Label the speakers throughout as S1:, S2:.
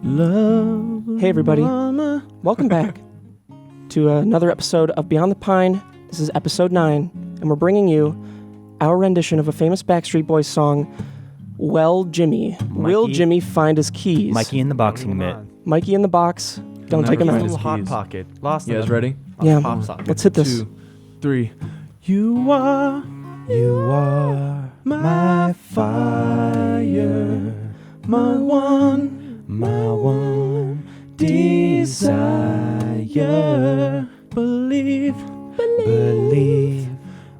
S1: Love.
S2: Hey everybody,
S1: Mama.
S2: welcome back to another episode of Beyond the Pine. This is episode 9, and we're bringing you our rendition of a famous Backstreet Boys song, Well, Jimmy. Will Jimmy find his keys?
S3: Mikey in the boxing mitt.
S2: Mikey in the box. Don't take him
S1: find
S2: out.
S1: his
S4: Hot
S1: keys.
S4: pocket. Lost
S1: You guys
S4: in a
S1: ready?
S2: Yeah,
S4: pop socket.
S2: let's hit this.
S1: 2, 3. You are my fire, my one desire. Believe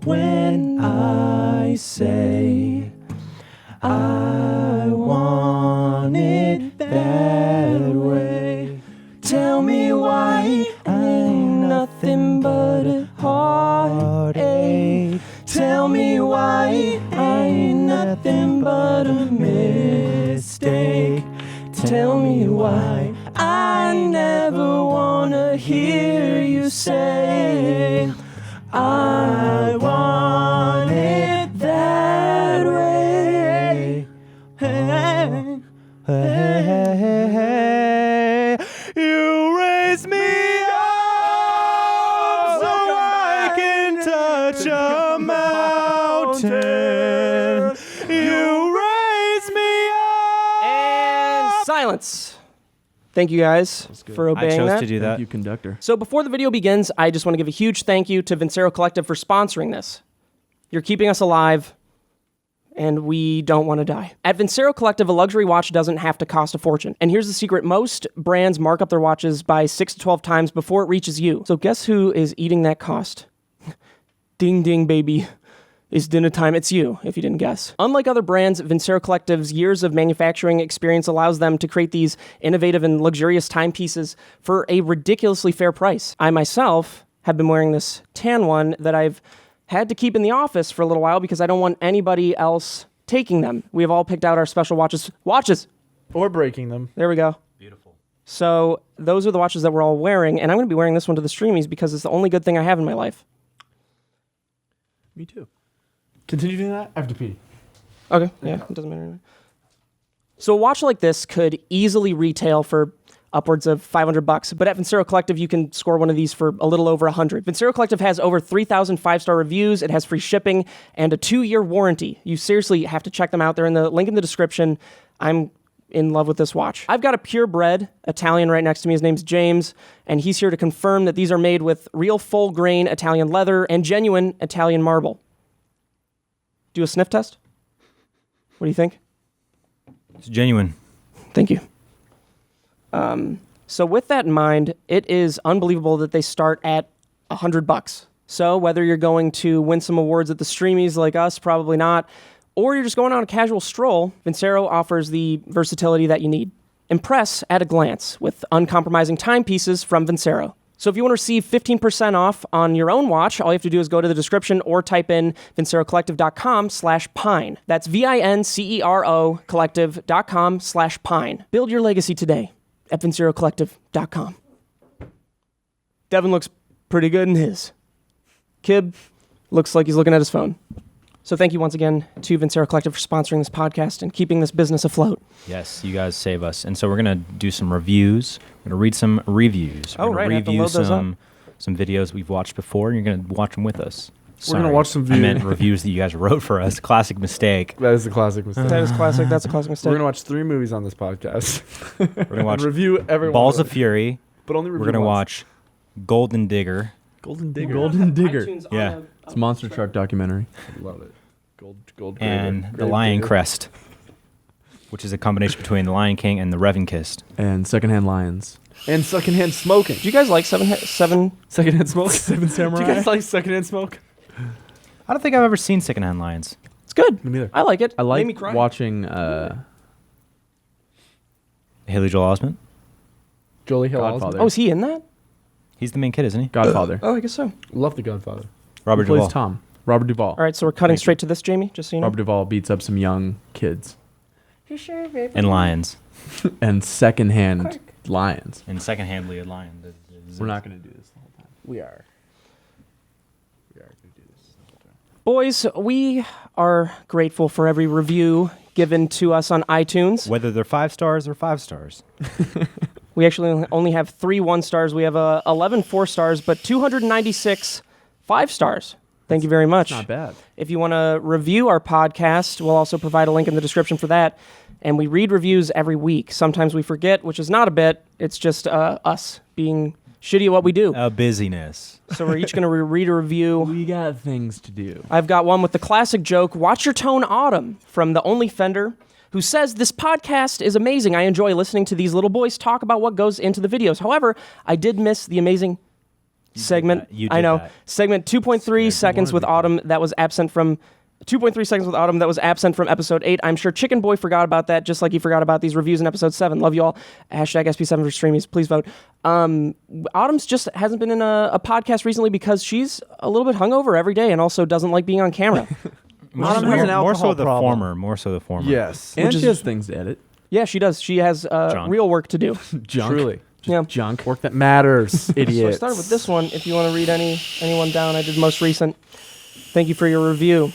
S1: when I say I want it that way. Tell me why I ain't nothing but a heartache. Tell me why I ain't nothing but a mistake. Tell me why I never wanna hear you say I want it that way. Hey, hey, hey, hey. You raise me up so I can touch a mountain. You raise me up.
S2: And silence. Thank you guys for
S3: I
S2: obeying
S3: chose
S2: that.
S3: to do
S1: Thank
S3: that.
S1: you, conductor.
S2: So before the video begins, I just want to give a huge thank you to Vincero Collective for sponsoring this. You're keeping us alive, and we don't want to die. At Vincero Collective, a luxury watch doesn't have to cost a fortune. And here's the secret. Most brands mark up their watches by 6 to 12 times before it reaches you. So guess who is eating that cost? Ding, ding, baby. It's dinner time. It's you, if you didn't guess. Unlike other brands, Vincero Collective's years of manufacturing experience allows them to create these innovative and luxurious timepieces for a ridiculously fair price. I myself have been wearing this tan one that I've had to keep in the office for a little while because I don't want anybody else taking them. We have all picked out our special watches. Watches!
S4: Or breaking them.
S2: There we go.
S3: Beautiful.
S2: So those are the watches that we're all wearing, and I'm going to be wearing this one to the Streamys because it's the only good thing I have in my life.
S1: Me too.
S4: Continue doing that? I have to pee.
S2: Okay, yeah, it doesn't matter anyway. So a watch like this could easily retail for upwards of $500, but at Vincero Collective, you can score one of these for a little over $100. Vincero Collective has over 3,000 5-star reviews. It has free shipping and a 2-year warranty. You seriously have to check them out. They're in the link in the description. I'm in love with this watch. I've got a purebred Italian right next to me. His name's James, and he's here to confirm that these are made with real full-grain Italian leather and genuine Italian marble. Do a sniff test? What do you think?
S3: It's genuine.
S2: Thank you. So with that in mind, it is unbelievable that they start at $100. So whether you're going to win some awards at the Streamys like us, probably not, or you're just going on a casual stroll, Vincero offers the versatility that you need. Impress at a glance with uncompromising timepieces from Vincero. So if you want to receive 15% off on your own watch, all you have to do is go to the description or type in vincerocollective.com/pine. That's VINCERO collective.com/pine. Build your legacy today at vincerocollective.com. Devin looks pretty good in his. Kib looks like he's looking at his phone. So thank you once again to Vincero Collective for sponsoring this podcast and keeping this business afloat.
S3: Yes, you guys save us. And so we're going to do some reviews. We're going to read some reviews. We're
S2: Oh, right. I have to load those up.
S3: some videos we've watched before, and you're going to watch them with us.
S4: We're going to watch some
S3: I meant reviews that you guys wrote for us. Classic mistake.
S4: That is a classic mistake.
S2: That is classic. That's a classic mistake.
S4: We're going to watch 3 movies on this podcast.
S3: We're going to watch
S4: review every
S3: Balls
S4: one
S3: of Fury.
S4: But only review
S3: We're going to
S4: once.
S3: watch Golden Digger.
S4: Golden Digger.
S1: Golden Digger.
S3: Yeah.
S1: It's a monster truck documentary.
S4: Love it. Gold
S3: And
S4: grader.
S3: The Lion Crest, which is a combination between The Lion King and The Revenkist.
S1: And Secondhand Lions.
S4: And secondhand smoking.
S2: Do you guys like seven?
S4: Secondhand smoke?
S1: Seven Samurai.
S4: Do you guys like secondhand smoke?
S3: I don't think I've ever seen Secondhand Lions.
S2: It's good.
S4: Me neither.
S2: I like it.
S1: I
S2: Made me
S1: like
S2: cry.
S1: watching
S3: Haley Joel Osment.
S4: Jolie Hill.
S1: Godfather.
S2: Oh, is he in that?
S3: He's the main kid, isn't he?
S1: Godfather.
S2: Oh, I guess so.
S4: Love The Godfather.
S3: Robert
S1: Who plays
S3: Duvall.
S1: Tom? Robert Duvall.
S2: All right, so we're cutting straight to this, Jamie, just so you know.
S1: Robert Duvall beats up some young kids.
S3: And Lions.
S1: And Secondhand Lions.
S3: And second-hand Leah Lion.
S1: We're not going to do this the whole time.
S4: We are. We are going to do this.
S2: Boys, we are grateful for every review given to us on iTunes.
S3: Whether they're 5 stars or 5 stars.
S2: We actually only have 3 1-stars. We have 11 4-stars, but 296 5-stars. Thank you very much.
S1: Not bad.
S2: If you want to review our podcast, we'll also provide a link in the description for that. And we read reviews every week. Sometimes we forget, which is not a bit. It's just us being shitty at what we do.
S3: Busyness.
S2: So we're each going to read a review.
S1: We got things to do.
S2: I've got one with the classic joke, "Watch Your Tone, Autumn," from the Only Fender, who says, "This podcast is amazing. I enjoy listening to these little boys talk about what goes into the videos. However, I did miss the amazing segment.
S3: You did
S2: I know.
S3: that.
S2: Segment 2.3 seconds with Autumn that was absent from 2.3 seconds with Autumn that was absent from episode 8. I'm sure Chicken Boy forgot about that, just like he forgot about these reviews in episode 7. Love you all. Hashtag SP7 for Streamys. Please vote." Autumn's just hasn't been in a podcast recently because she's a little bit hungover every day and also doesn't like being on camera.
S3: More
S4: Autumn
S3: so-
S4: has an
S3: more so
S4: alcohol
S3: the
S4: problem.
S3: former. More so the former.
S4: Yes.
S1: And
S2: Which
S1: she
S2: is-
S1: has things to edit.
S2: Yeah, she does. She has
S3: Junk.
S2: real work to do.
S1: Junk.
S4: Truly.
S2: Yeah.
S1: Junk.
S4: Work that matters,
S2: So I
S4: idiots.
S2: started with this one. If you want to read anyone down, I did most recent. Thank you for your review.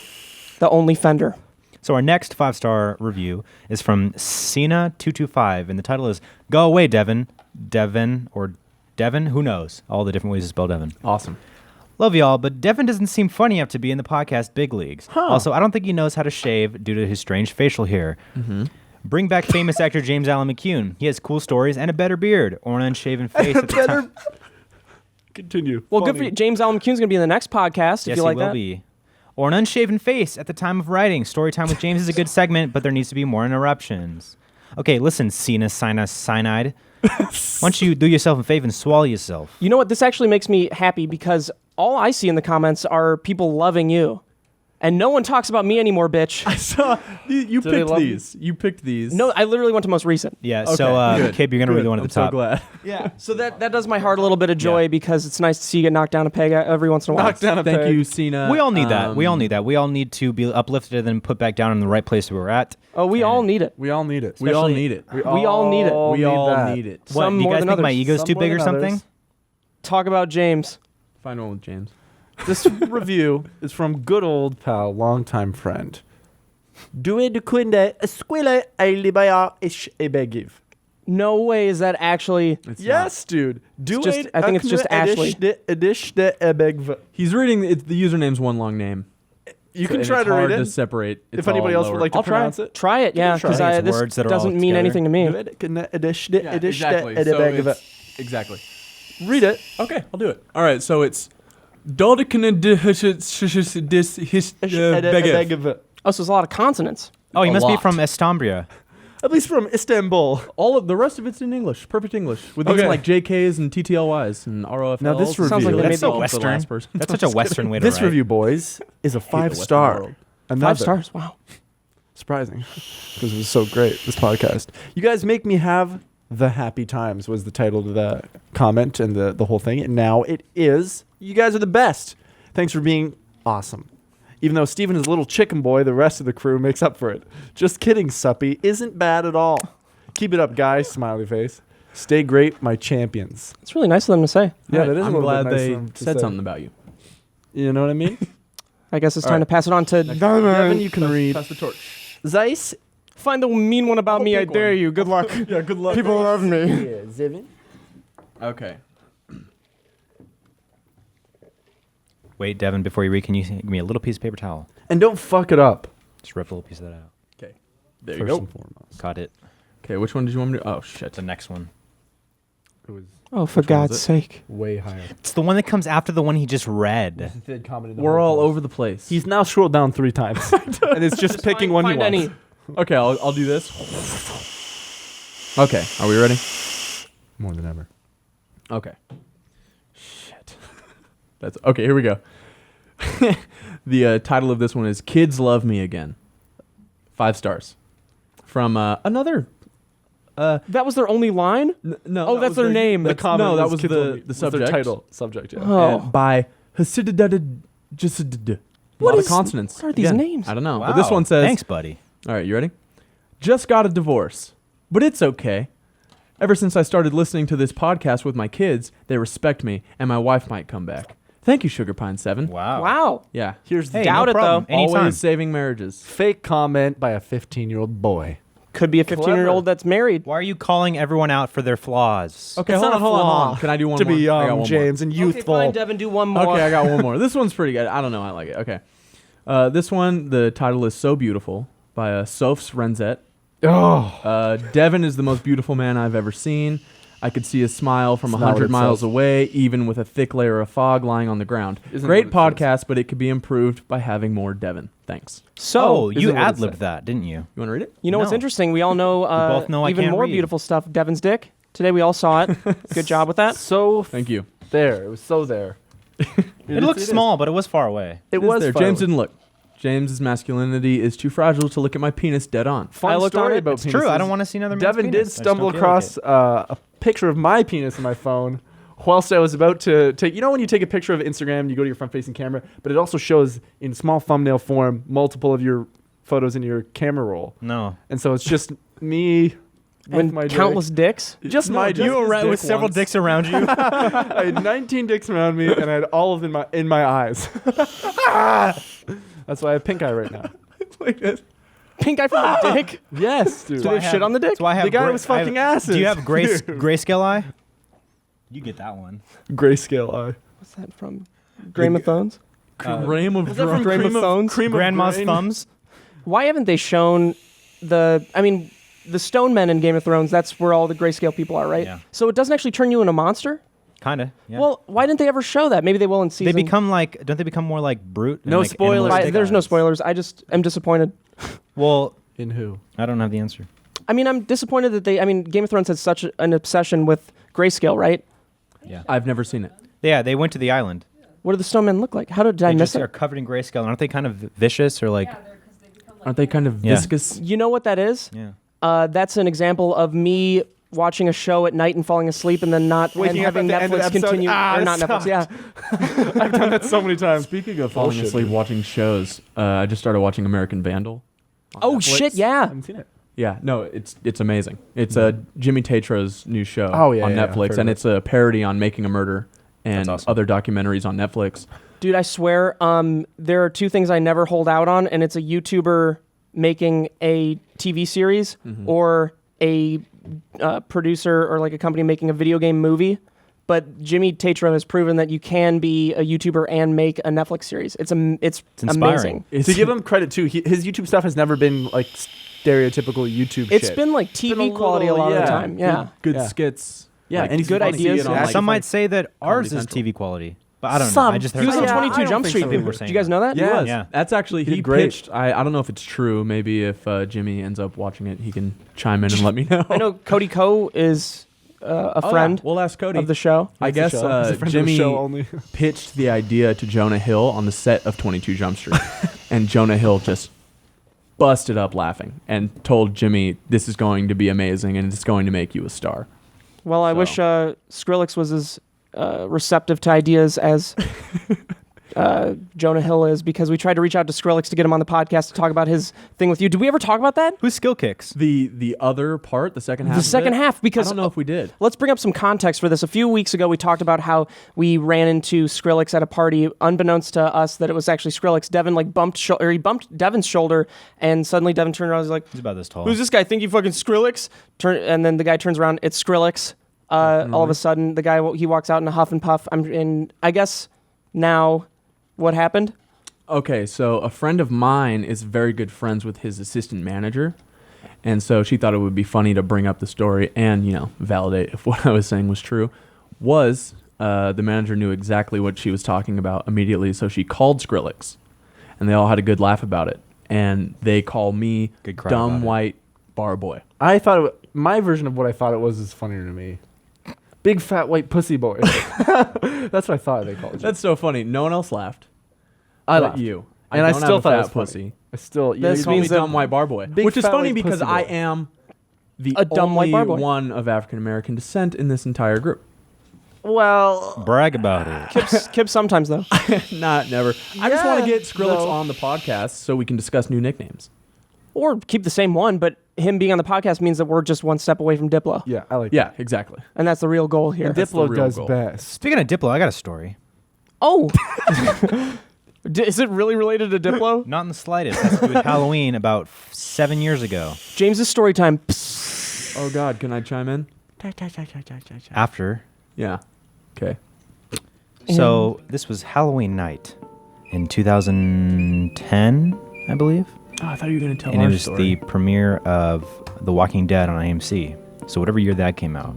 S2: The Only Fender.
S3: So our next 5-star review is from Cena225, and the title is "Go Away, Devin." Devin or Devin? Who knows? All the different ways to spell Devin.
S1: Awesome.
S3: Love y'all, but Devin doesn't seem funny enough to be in the podcast big leagues.
S1: Huh.
S3: Also, I don't think he knows how to shave due to his strange facial hair. Bring back famous actor James Allen McCune. He has cool stories and a better beard or an unshaven face at the time.
S4: Continue.
S2: Well, good for you. James Allen McCune's going to be in the next podcast.
S3: Yes,
S2: if you like
S3: he will
S2: that.
S3: be. Or an unshaven face at the time of writing. Storytime with James is a good segment, but there needs to be more interruptions. Okay, listen, cyanide. Why don't you do yourself a favor and swallow yourself?
S2: You know what? This actually makes me happy because all I see in the comments are people loving you. And no one talks about me anymore, bitch.
S1: I saw you
S4: Do they
S1: picked
S4: love you?
S1: these. You picked these.
S2: No, I literally went to most recent.
S3: Yeah,
S1: Okay,
S3: so
S1: good,
S3: Kib, you're going to read
S1: good.
S3: the one at
S1: I'm
S3: the top.
S1: so glad.
S2: Yeah. So that does my heart a little bit of joy
S3: Yeah.
S2: because it's nice to see you get knocked down a peg every once in a while.
S4: Knocked down a
S1: Thank
S4: peg.
S1: you, Cena.
S3: We all need that. We all need that. We all need to be uplifted and then put back down in the right place we were at.
S2: Oh, we all need it.
S4: We all need it.
S1: We all
S3: Especially-
S1: need it.
S2: We all need it.
S1: We
S4: need
S1: all
S4: that.
S1: need it.
S3: What,
S2: Some
S3: you
S2: more
S3: guys
S2: than
S3: think my
S2: others.
S3: ego's
S4: Some
S3: too
S4: more
S3: big or
S4: than
S3: something?
S4: others.
S2: Talk about James.
S1: Find one with James.
S4: This review is from good old pal, longtime friend. Due de quinde esquile e libaya ish ebegiv.
S2: No way is that actually.
S1: It's
S4: Yes, dude. Due
S2: just- I think it's just Ashley.
S4: Edish de ebegv.
S1: not. He's reading. The username's one long name.
S4: You
S1: So-
S4: can
S1: and
S4: try
S1: it's
S4: to
S1: hard
S4: read
S1: to
S4: it.
S1: separate. It's
S4: If anybody
S1: all
S4: else would
S1: lower.
S4: like to
S2: I'll try.
S4: pronounce it.
S2: Try it, yeah,
S4: try it.
S2: because
S3: I think it's
S2: this
S3: words that are all
S2: doesn't mean
S3: together.
S2: anything to me.
S1: Yeah, exactly. So it's, exactly.
S4: Read it.
S1: Okay, I'll do it. All right, so it's Dodekene dis his
S4: Ebegv.
S2: Oh, so there's a lot of consonants.
S3: Oh, he
S1: A
S3: must be
S1: lot.
S3: from Estambria.
S4: At least from Istanbul.
S1: All of the rest of it's in English, perfect English, with things
S4: Okay.
S1: like JKs and TTLYs and ROFLs.
S4: Now this review-
S2: Sounds like they
S3: That's
S2: made
S3: so
S2: the
S3: Western.
S1: last person.
S3: That's such a Western way to
S4: This
S3: write.
S4: review, boys, is a
S1: Western
S4: 5-star.
S1: world.
S4: Another.
S2: 5 stars. Wow.
S4: Surprising, because it was so great, this podcast. You guys make me have the happy times was the title to the comment and the whole thing. And now it is. You guys are the best. Thanks for being awesome. Even though Steven is a little chicken boy, the rest of the crew makes up for it. Just kidding, Suppy. Isn't bad at all. Keep it up, guys. Smiley face. Stay great, my champions.
S2: It's really nice of them to say.
S4: Yeah,
S1: Right,
S4: that is a
S1: I'm
S4: little
S1: glad
S4: bit nice
S1: they
S4: of them to
S1: said
S4: say.
S1: something about you.
S4: You know what I mean?
S2: I guess it's
S1: All
S2: time
S1: right.
S2: to pass it on to
S4: Devin, you can read.
S1: Pass the torch.
S4: Zeiss.
S2: Find the mean one about me, I
S1: big
S2: dare
S1: one.
S2: you. Good luck.
S1: Yeah, good luck.
S2: People love me.
S4: Yeah, Zevin.
S1: Okay.
S3: Wait, Devin, before you read, can you give me a little piece of paper towel?
S4: And don't fuck it up.
S3: Just rip a little piece of that out.
S1: Okay. There you
S4: First
S1: go.
S4: and foremost.
S3: Got it.
S1: Okay, which one did you want me to? Oh shit.
S3: The next one.
S4: It was
S2: Oh, for
S1: Which one was
S2: God's
S1: it?
S2: sake.
S4: way higher.
S3: It's the one that comes after the one he just read.
S1: We're all over the place.
S4: He's now scrolled down 3 times, and it's just picking one he
S2: Find
S4: wants.
S2: any.
S1: Okay, I'll do this. Okay, are we ready?
S4: More than ever.
S1: Okay. Shit. That's okay. Here we go. The title of this one is "Kids Love Me Again." 5 stars from another.
S2: That was their only line?
S1: No.
S2: Oh, that's their name.
S1: The
S2: That's-
S1: comment. No, that was
S4: Kids Love Me.
S1: the
S4: Was their
S1: subject.
S4: title. Subject, yeah.
S2: Oh.
S1: By Hasidadad. Just a
S2: What
S1: lot
S2: is-
S1: of consonants.
S2: what are these names?
S1: I don't know.
S3: Wow.
S1: But this one says,
S3: Thanks, buddy.
S1: All right, you ready? Just got a divorce, but it's okay. Ever since I started listening to this podcast with my kids, they respect me, and my wife might come back. Thank you, Sugar Pine 7.
S3: Wow.
S2: Wow.
S1: Yeah.
S4: Here's the
S3: Hey,
S2: Doubt
S3: no
S2: it,
S3: problem.
S2: though.
S3: Anytime.
S1: Always saving marriages.
S4: fake comment by a 15-year-old boy.
S2: Could be a 15-year-old that's married.
S3: Why are you calling everyone out for their flaws?
S1: Okay,
S4: It's
S1: hold
S4: not
S1: on,
S4: a
S1: hold on, hold
S4: flaw
S1: on. Can I do one
S4: to
S1: more?
S4: be
S1: I got
S4: young,
S1: one
S4: James, and
S2: Okay,
S4: youthful.
S2: fine, Devin, do one more.
S1: Okay, I got one more. This one's pretty good. I don't know. I like it. Okay. This one, the title is So Beautiful by Sophs Renzet.
S4: Oh,
S1: Devin is the most beautiful man I've ever seen. I could see his smile from
S4: It's not what
S1: 100
S4: it
S1: miles
S4: says.
S1: away, even with a thick layer of fog lying on the ground.
S4: Isn't
S1: Great
S4: what it
S1: podcast, but it could be improved by having more Devin. Thanks.
S2: So,
S3: Oh, you
S4: isn't what it
S3: ad-libbed
S4: said.
S3: that, didn't you?
S1: You want to read it?
S2: you know what's
S3: No.
S2: interesting? We all know,
S3: both know I
S2: even
S3: can't
S2: more
S3: read.
S2: beautiful stuff. Devin's dick. Today we all saw it. Good job with that.
S4: so
S1: Thank you.
S4: there. It was so there.
S3: It looked small, but it was far away.
S4: It
S1: is
S4: was
S1: there.
S4: far
S1: James
S4: away.
S1: didn't look. James's masculinity is too fragile to look at my penis dead on.
S4: Fun
S2: I looked on
S4: story
S2: it.
S4: about
S3: It's true. I
S4: penises.
S3: don't want to see another man's
S4: Devin did
S3: penis. I just
S4: stumble
S3: don't feel like
S4: across
S3: it.
S4: a picture of my penis in my phone whilst I was about to take. You know when you take a picture of Instagram, you go to your front-facing camera, but it also shows in small thumbnail form multiple of your photos in your camera roll,
S3: No.
S4: and so it's just me with
S2: When
S4: my
S2: countless dicks.
S4: dick. Just
S1: No,
S4: my
S1: just
S4: dick.
S1: his dick
S3: with several
S1: once.
S3: dicks around you.
S4: I had 19 dicks around me, and I had all of them in my eyes. That's why I have pink eye right now.
S1: Like this.
S2: Pink eye from the dick.
S4: Yes, dude.
S2: Do they have shit on the dick?
S3: That's why I have
S4: The guy
S3: gra-
S4: was
S3: I have-
S4: fucking acid.
S3: Do you have grayscale eye? You get that one.
S4: Grayscale eye.
S2: What's that from? Game of Thrones?
S1: Cream of
S2: Is that from
S1: drunk.
S2: Game of Thrones?
S3: Grandma's thumbs.
S2: Why haven't they shown the Stone Men in Game of Thrones? That's where all the grayscale people are, right?
S3: Yeah.
S2: So it doesn't actually turn you into a monster?
S3: Kinda. Yeah.
S2: Well, why didn't they ever show that? Maybe they will in
S3: they
S2: season.
S3: become like. Don't they become more like brute? and,
S4: No
S3: like,
S4: spoilers.
S3: animalistic?
S2: There's no spoilers. I just am disappointed.
S3: Well,
S4: In who?
S3: I don't have the answer.
S2: I mean, I'm disappointed that Game of Thrones has such an obsession with grayscale, right?
S3: Yeah.
S1: I've never seen it.
S3: Yeah. They went to the island.
S2: What do the Stone Men look like? How did I
S3: They
S2: miss
S3: just are
S2: it?
S3: covered in grayscale. Aren't they kind of vicious or like?
S1: Aren't they kind of
S3: Yeah.
S1: viscous?
S2: You know what that is?
S3: Yeah.
S2: That's an example of me watching a show at night and falling asleep and then not
S4: Waking
S2: and
S4: up
S2: having
S4: at the end of the
S2: Netflix
S4: episode.
S2: continue
S4: Ah,
S2: or not
S4: it
S2: Netflix. Yeah.
S4: I've done that so many times.
S1: Speaking of falling
S4: Bullshit,
S1: asleep
S4: dude.
S1: watching shows, I just started watching American Vandal. on
S2: Oh
S1: Netflix.
S2: shit!
S4: I
S2: Yeah.
S4: haven't seen it.
S1: Yeah, no, it's amazing. It's Jimmy Tatro's new show
S4: Oh, yeah,
S1: on
S4: yeah, I've
S1: Netflix,
S4: heard
S1: and
S4: of
S1: it's a parody on Making a Murder and
S3: That's awesome.
S1: other documentaries on Netflix.
S2: Dude, I swear, there are two things I never hold out on, and it's a YouTuber making a TV series or a producer or like a company making a video game movie. But Jimmy Tatro has proven that you can be a YouTuber and make a Netflix series. It's
S3: inspiring.
S2: amazing.
S1: It's,
S4: To give him credit too, his YouTube stuff has never been like stereotypical YouTube
S2: It's
S4: shit.
S2: been like
S4: been
S2: TV
S4: a
S2: quality a
S4: little-
S2: lot of the
S4: yeah.
S2: time. Yeah.
S1: good
S4: Yeah.
S1: skits. Yeah,
S4: Like,
S1: and he's
S2: good
S1: funny.
S2: ideas.
S1: See it on,
S2: Yeah,
S1: like,
S3: Some might say that ours
S1: Comedy
S3: is
S1: Central.
S3: TV quality, but I don't know.
S4: Some.
S3: I just
S2: He
S3: heard
S2: was on
S4: Yeah, I
S2: 22
S4: don't
S2: Jump
S4: think
S2: Street.
S4: so.
S3: People were
S2: Did
S3: saying
S2: you guys know that?
S1: He
S4: Yeah.
S1: was.
S3: Yeah.
S1: That's actually
S4: He
S1: he
S4: did great.
S1: pitched. I don't know if it's true. Maybe if Jimmy ends up watching it, he can chime in and let me know.
S2: I know Cody Ko is a
S1: Oh, yeah.
S2: friend
S1: We'll ask Cody.
S2: of the show.
S1: I
S4: That's the
S1: guess
S4: show. He's a friend of the
S1: Jimmy
S4: show only.
S1: pitched the idea to Jonah Hill on the set of 22 Jump Street, and Jonah Hill just busted up laughing and told Jimmy, "This is going to be amazing, and it's going to make you a star."
S2: Well, I
S1: So.
S2: wish Skrillex was as receptive to ideas as Jonah Hill is, because we tried to reach out to Skrillex to get him on the podcast to talk about his thing with you. Did we ever talk about that?
S3: Who's Skill Kicks?
S1: The other part, the second half.
S2: The
S1: of
S2: second
S1: it,
S2: half, because
S1: I don't know if we did.
S2: let's bring up some context for this. A few weeks ago, we talked about how we ran into Skrillex at a party, unbeknownst to us that it was actually Skrillex. Devin he bumped Devin's shoulder, and suddenly Devin turned around. And was like,
S3: He's about this tall.
S2: "Who's this guy? Think you fucking Skrillex?" And then the guy turns around. It's Skrillex. All of a sudden, the guy he walks out in a huff and puff. I guess now, what happened?
S1: Okay, so a friend of mine is very good friends with his assistant manager, and so she thought it would be funny to bring up the story and validate if what I was saying was true. The manager knew exactly what she was talking about immediately, so she called Skrillex, and they all had a good laugh about it. And they call me
S3: Good cry about
S1: dumb
S3: it.
S1: white bar boy.
S4: I thought my version of what I thought it was is funnier to me. Big fat white pussy boy. That's what I thought they called you.
S1: That's so funny. No one else laughed.
S4: I
S1: but
S4: laughed.
S1: you.
S4: And I
S1: don't
S4: still
S1: have a
S4: thought it
S1: fat
S4: was funny.
S1: pussy.
S4: I still.
S2: This
S1: You call me
S2: means that-
S1: dumb white bar boy,
S4: Big
S1: which is
S4: fat
S1: funny
S4: white
S1: because
S4: pussy
S1: I
S4: boy.
S1: am the
S2: A dumb white
S1: only
S2: bar boy.
S1: one of African American descent in this entire group.
S2: Well,
S3: Brag about it.
S2: Kip sometimes though.
S1: Not never. I just want to
S4: Yeah,
S1: get Skrillex
S4: no.
S1: on the podcast so we can discuss new nicknames.
S2: Or keep the same one, but him being on the podcast means that we're just one step away from Diplo.
S4: Yeah, I like.
S1: Yeah, exactly.
S2: And that's the real goal here.
S4: that.
S1: That's the
S4: Diplo
S1: real
S4: does
S1: goal.
S4: best.
S3: Speaking of Diplo, I got a story.
S2: Oh. Is it really related to Diplo?
S3: Not in the slightest. It has to do with Halloween about 7 years ago.
S2: James's story time.
S1: Oh God, can I chime in?
S3: After.
S1: Yeah. Okay.
S3: So this was Halloween night in 2010, I believe.
S1: Oh, I thought you were gonna tell
S3: And
S1: our
S3: it was
S1: story.
S3: the premiere of The Walking Dead on AMC. So whatever year that came out.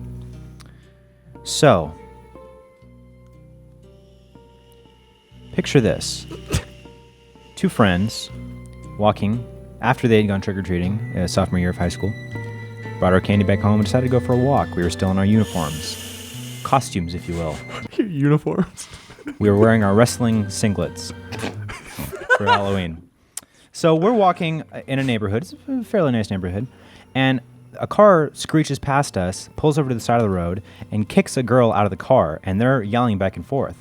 S3: So, picture this. Two friends walking after they had gone trick-or-treating, sophomore year of high school. Brought our candy back home and decided to go for a walk. We were still in our uniforms. Costumes, if you will.
S1: Your uniforms.
S3: We were wearing our wrestling singlets for Halloween. So we're walking in a neighborhood. It's a fairly nice neighborhood. And a car screeches past us, pulls over to the side of the road, and kicks a girl out of the car. And they're yelling back and forth.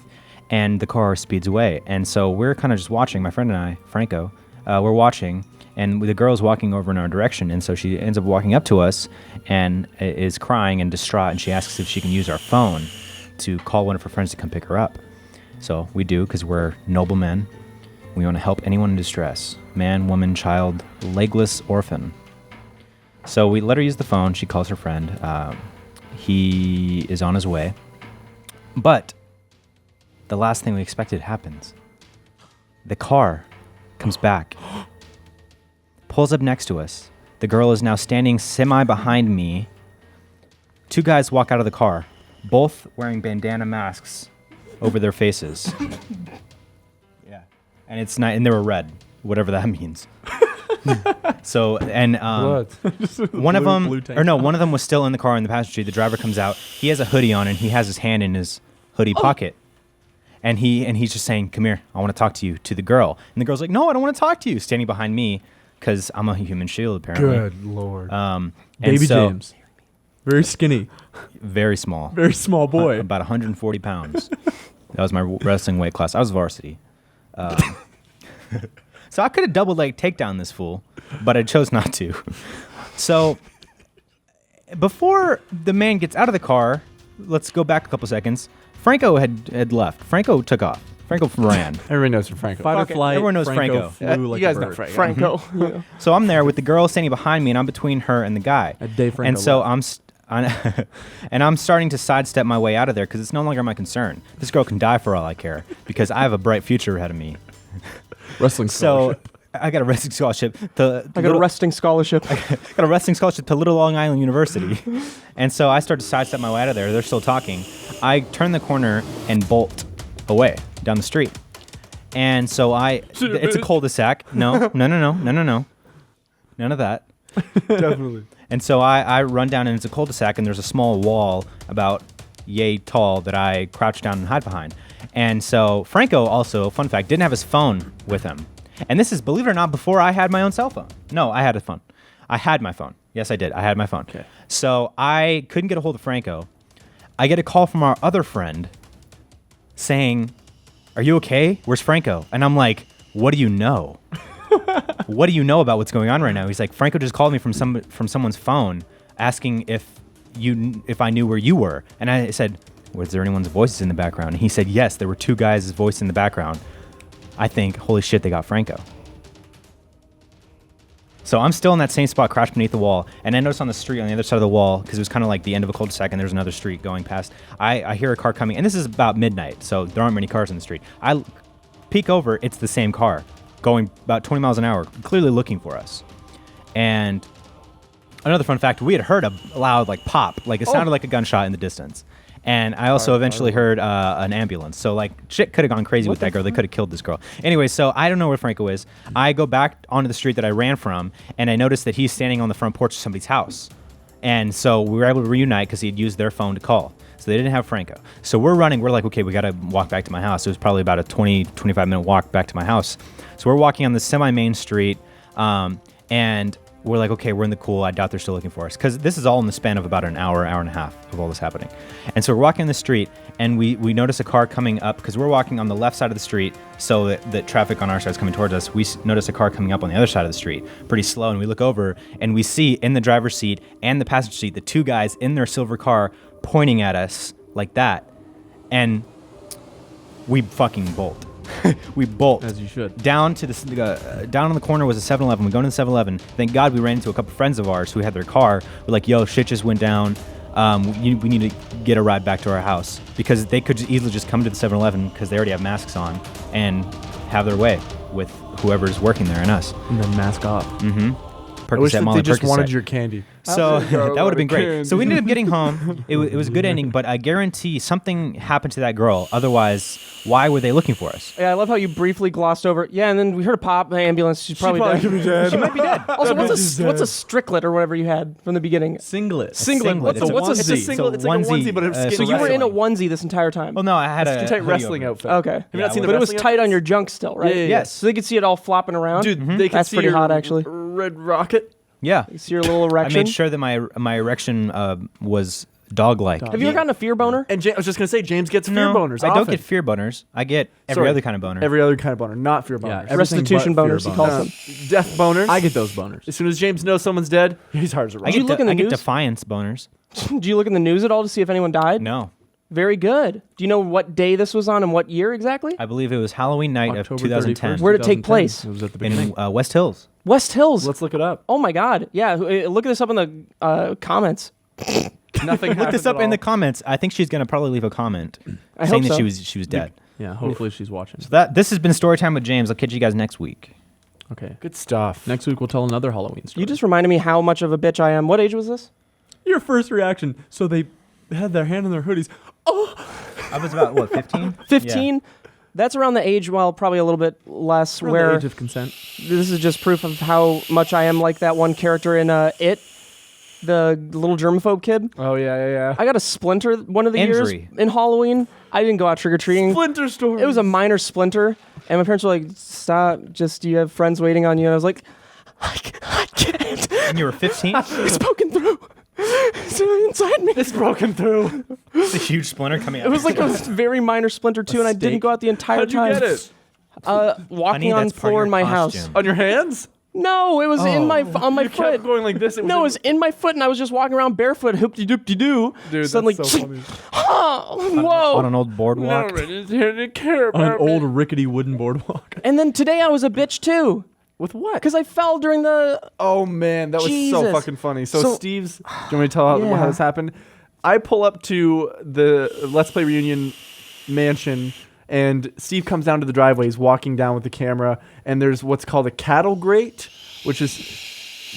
S3: And the car speeds away. And so we're kind of just watching. My friend and I, Franco, we're watching. And the girl's walking over in our direction. And so she ends up walking up to us and is crying and distraught. And she asks if she can use our phone to call one of her friends to come pick her up. So we do, because we're noble men. We want to help anyone in distress. Man, woman, child, legless orphan. So we let her use the phone. She calls her friend. He is on his way. But the last thing we expected happens. The car comes back, pulls up next to us. The girl is now standing semi-behind me. Two guys walk out of the car, both wearing bandana masks over their faces. Yeah. And it's not, and they were red, whatever that means. So, and one of them, one of them was still in the car in the passenger seat. The driver comes out. He has a hoodie on and he has his hand in his hoodie pocket. And he's just saying, "Come here, I want to talk to you," to the girl. And the girl's like, "No, I don't want to talk to you," standing behind me because I'm a human shield, apparently.
S4: Good Lord.
S1: Baby James. Very skinny.
S3: Very small.
S1: Very small boy.
S3: About 140 pounds. That was my wrestling weight class. I was varsity. So I could have double leg takedown this fool, but I chose not to. So before the man gets out of the car, let's go back a couple seconds. Franco had left. Franco took off. Franco ran.
S4: Everybody knows from Franco.
S1: Fight or
S2: Okay,
S1: flight.
S3: everyone knows Franco.
S1: Flew like
S4: you guys
S1: a
S4: know
S1: bird.
S4: Franco.
S2: Franco. Yeah.
S3: So I'm there with the girl standing behind me, and I'm between her and the guy.
S1: A day Franco
S3: And so
S1: left.
S3: I'm starting to sidestep my way out of there because it's no longer my concern. This girl can die for all I care because I have a bright future ahead of me.
S1: Wrestling
S3: So
S1: scholarship.
S3: I got a wrestling scholarship. I
S2: got a wrestling scholarship.
S3: got a wrestling scholarship to Little Long Island University. And so I start to sidestep my way out of there. They're still talking. I turn the corner and bolt away down the street. And so it's a cul-de-sac. No. None of that.
S4: Definitely.
S3: And so I run down, and it's a cul-de-sac, and there's a small wall about yay tall that I crouch down and hide behind. And so Franco also, fun fact, didn't have his phone with him. And this is, believe it or not, before I had my own cell phone. No, I had a phone. I had my phone. Yes, I did. I had my phone.
S1: Okay.
S3: So I couldn't get a hold of Franco. I get a call from our other friend saying, "Are you okay? Where's Franco?" And I'm like, "What do you know? What do you know about what's going on right now?" He's like, "Franco just called me from someone's phone asking if I knew where you were." And I said, "Was there anyone's voices in the background?" And he said, "Yes, there were two guys' voices in the background." I think, holy shit, they got Franco. So I'm still in that same spot, crouched beneath the wall, and I notice on the street on the other side of the wall, because it was kind of like the end of a cul-de-sac, and there's another street going past. I hear a car coming, and this is about midnight, so there aren't many cars in the street. I peek over, it's the same car, going about 20 miles an hour, clearly looking for us. And another fun fact, we had heard a loud pop, it sounded like a gunshot in the distance. And I also eventually heard an ambulance. So shit could have gone crazy with that girl. They could have killed this girl. Anyway, so I don't know where Franco is. I go back onto the street that I ran from, and I noticed that he's standing on the front porch of somebody's house. And so we were able to reunite because he had used their phone to call. So they didn't have Franco. So we're running. We're like, okay, we got to walk back to my house. It was probably about a 20, 25-minute walk back to my house. So we're walking on the semi-main street, and we're like, okay, we're in the cool. I doubt they're still looking for us. Because this is all in the span of about an hour and a half of all this happening. And so we're walking on the street, and we notice a car coming up, because we're walking on the left side of the street, so that traffic on our side is coming towards us. We notice a car coming up on the other side of the street, pretty slow, and we look over, and we see in the driver's seat and the passenger seat the two guys in their silver car pointing at us like that. And we fucking bolt. We bolt.
S1: As you should.
S3: Down to down on the corner was a 7-Eleven. We go into the 7-Eleven. Thank God we ran into a couple friends of ours who had their car. We're like, yo, shit just went down. We need to get a ride back to our house, because they could easily just come to the 7-Eleven because they already have masks on and have their way with whoever's working there and us.
S1: And then mask off.
S3: Mm-hmm.
S4: I wish
S3: Percocet,
S4: that
S3: Molly,
S4: they just
S3: Percocet.
S4: wanted your candy.
S3: So that would have been great.
S4: candy.
S3: So we ended up getting home. It was a good ending, but I guarantee something happened to that girl. Otherwise, why were they looking for us?
S2: Yeah, I love how you briefly glossed over. Yeah, and then we heard a pop, an ambulance. She's probably dead.
S4: could be dead.
S3: She might be dead.
S2: Also,
S4: That bitch is
S2: what's
S4: dead.
S2: a stricklet or whatever you had from the beginning?
S1: Singlet.
S3: Singlet.
S2: What's
S3: It's
S2: a what's a
S1: onesie.
S4: single. It's like a
S3: onesie,
S4: onesie, but it's
S3: so
S2: So
S4: skin
S2: you were in a
S4: wrestling.
S2: onesie this entire time.
S3: Well, no, I had
S4: Skin
S3: a
S4: tight
S3: hoodie
S4: wrestling
S3: over it.
S4: outfit.
S2: Okay.
S4: Have you
S3: Yeah,
S4: not seen the
S2: But it was
S4: wrestling
S2: tight on
S4: outfits?
S2: your junk still, right?
S4: Yeah.
S3: Yes.
S2: So they could see it all flopping around.
S4: Dude, they can
S2: That's
S4: see
S2: pretty
S4: your
S2: hot, actually.
S4: Red rocket.
S3: Yeah.
S2: You see your little
S3: I
S2: erection.
S3: made sure that my erection was dog-like.
S2: Have you ever gotten a fear boner?
S4: And I was just gonna say, James gets fear
S3: No,
S4: boners.
S3: I don't
S4: often.
S3: get fear boners. I get every
S4: Sorry,
S3: other kind of boner.
S4: Every other kind of boner, not fear boners.
S1: everything
S2: Restitution
S1: but fear
S2: boners, he calls them.
S4: Death boners.
S1: I get those boners.
S4: As soon as James knows someone's dead, he's hard as a rock.
S3: I
S2: you
S3: get
S2: look in the
S3: I get
S2: news?
S3: defiance boners.
S2: Do you look in the news at all to see if anyone died?
S3: No.
S2: Very good. Do you know what day this was on and what year exactly?
S3: I believe it was Halloween night
S1: October
S3: of 2010
S1: 31st,
S2: Where'd it take
S1: 2010.
S2: place?
S1: It was at the beginning.
S3: in West Hills.
S2: West Hills.
S4: Let's look it up.
S2: Oh my God. Yeah. Look this up in the comments.
S4: Nothing.
S3: Look this
S4: happened
S3: up
S4: at
S3: in the
S4: all.
S3: comments. I think she's gonna probably leave a comment
S2: I
S3: saying
S2: hope
S3: that
S2: so.
S3: she was dead.
S1: Yeah, hopefully she's watching.
S3: So this has been Storytime with James. I'll catch you guys next week.
S1: Okay.
S4: Good stuff.
S1: Next week we'll tell another Halloween story.
S2: You just reminded me how much of a bitch I am. What age was this?
S1: Your first reaction. So they had their hand in their hoodies.
S3: I was about what 15?
S2: 15. That's around the age, well, probably a little bit less,
S1: Around
S2: where
S1: the age of consent.
S2: this is just proof of how much I am like that one character in It, the little germaphobe kid.
S4: Oh yeah.
S2: I got a splinter one of the
S3: Injury.
S2: years in Halloween. I didn't go out trick-or-treating.
S4: Splinter story.
S2: It was a minor splinter, and my parents were like, stop, just, do you have friends waiting on you? And I was like, I can't.
S3: And you were 15?
S2: It's poking through. It's inside me.
S4: It's broken through.
S3: It's a huge splinter coming out.
S2: It was like a very minor splinter too, and I didn't
S3: steak?
S2: go out the entire
S4: How'd you
S2: time.
S4: get it?
S2: Walking on
S3: that's part of
S2: floor
S3: your
S2: in my
S3: costume.
S2: house.
S4: On your hands?
S2: No, it was in my on my
S4: You
S2: foot.
S4: kept going like this.
S2: No, it was in my foot, and I was just walking around barefoot, hoopty-doopty-doo.
S4: Dude,
S2: Suddenly,
S4: that's so funny.
S2: whoa!
S3: on an old boardwalk.
S4: didn't care
S1: On an
S4: about
S1: old rickety wooden boardwalk.
S2: And then today I was a bitch too,
S4: With what?
S2: because I fell during the.
S4: Oh man, that was so
S2: Jesus.
S4: fucking funny. So,
S2: So-
S4: Steve's, do you want me to tell
S2: Yeah.
S4: how this happened? I pull up to the Let's Play Reunion mansion, and Steve comes down to the driveway. He's walking down with the camera, and there's what's called a cattle grate, which is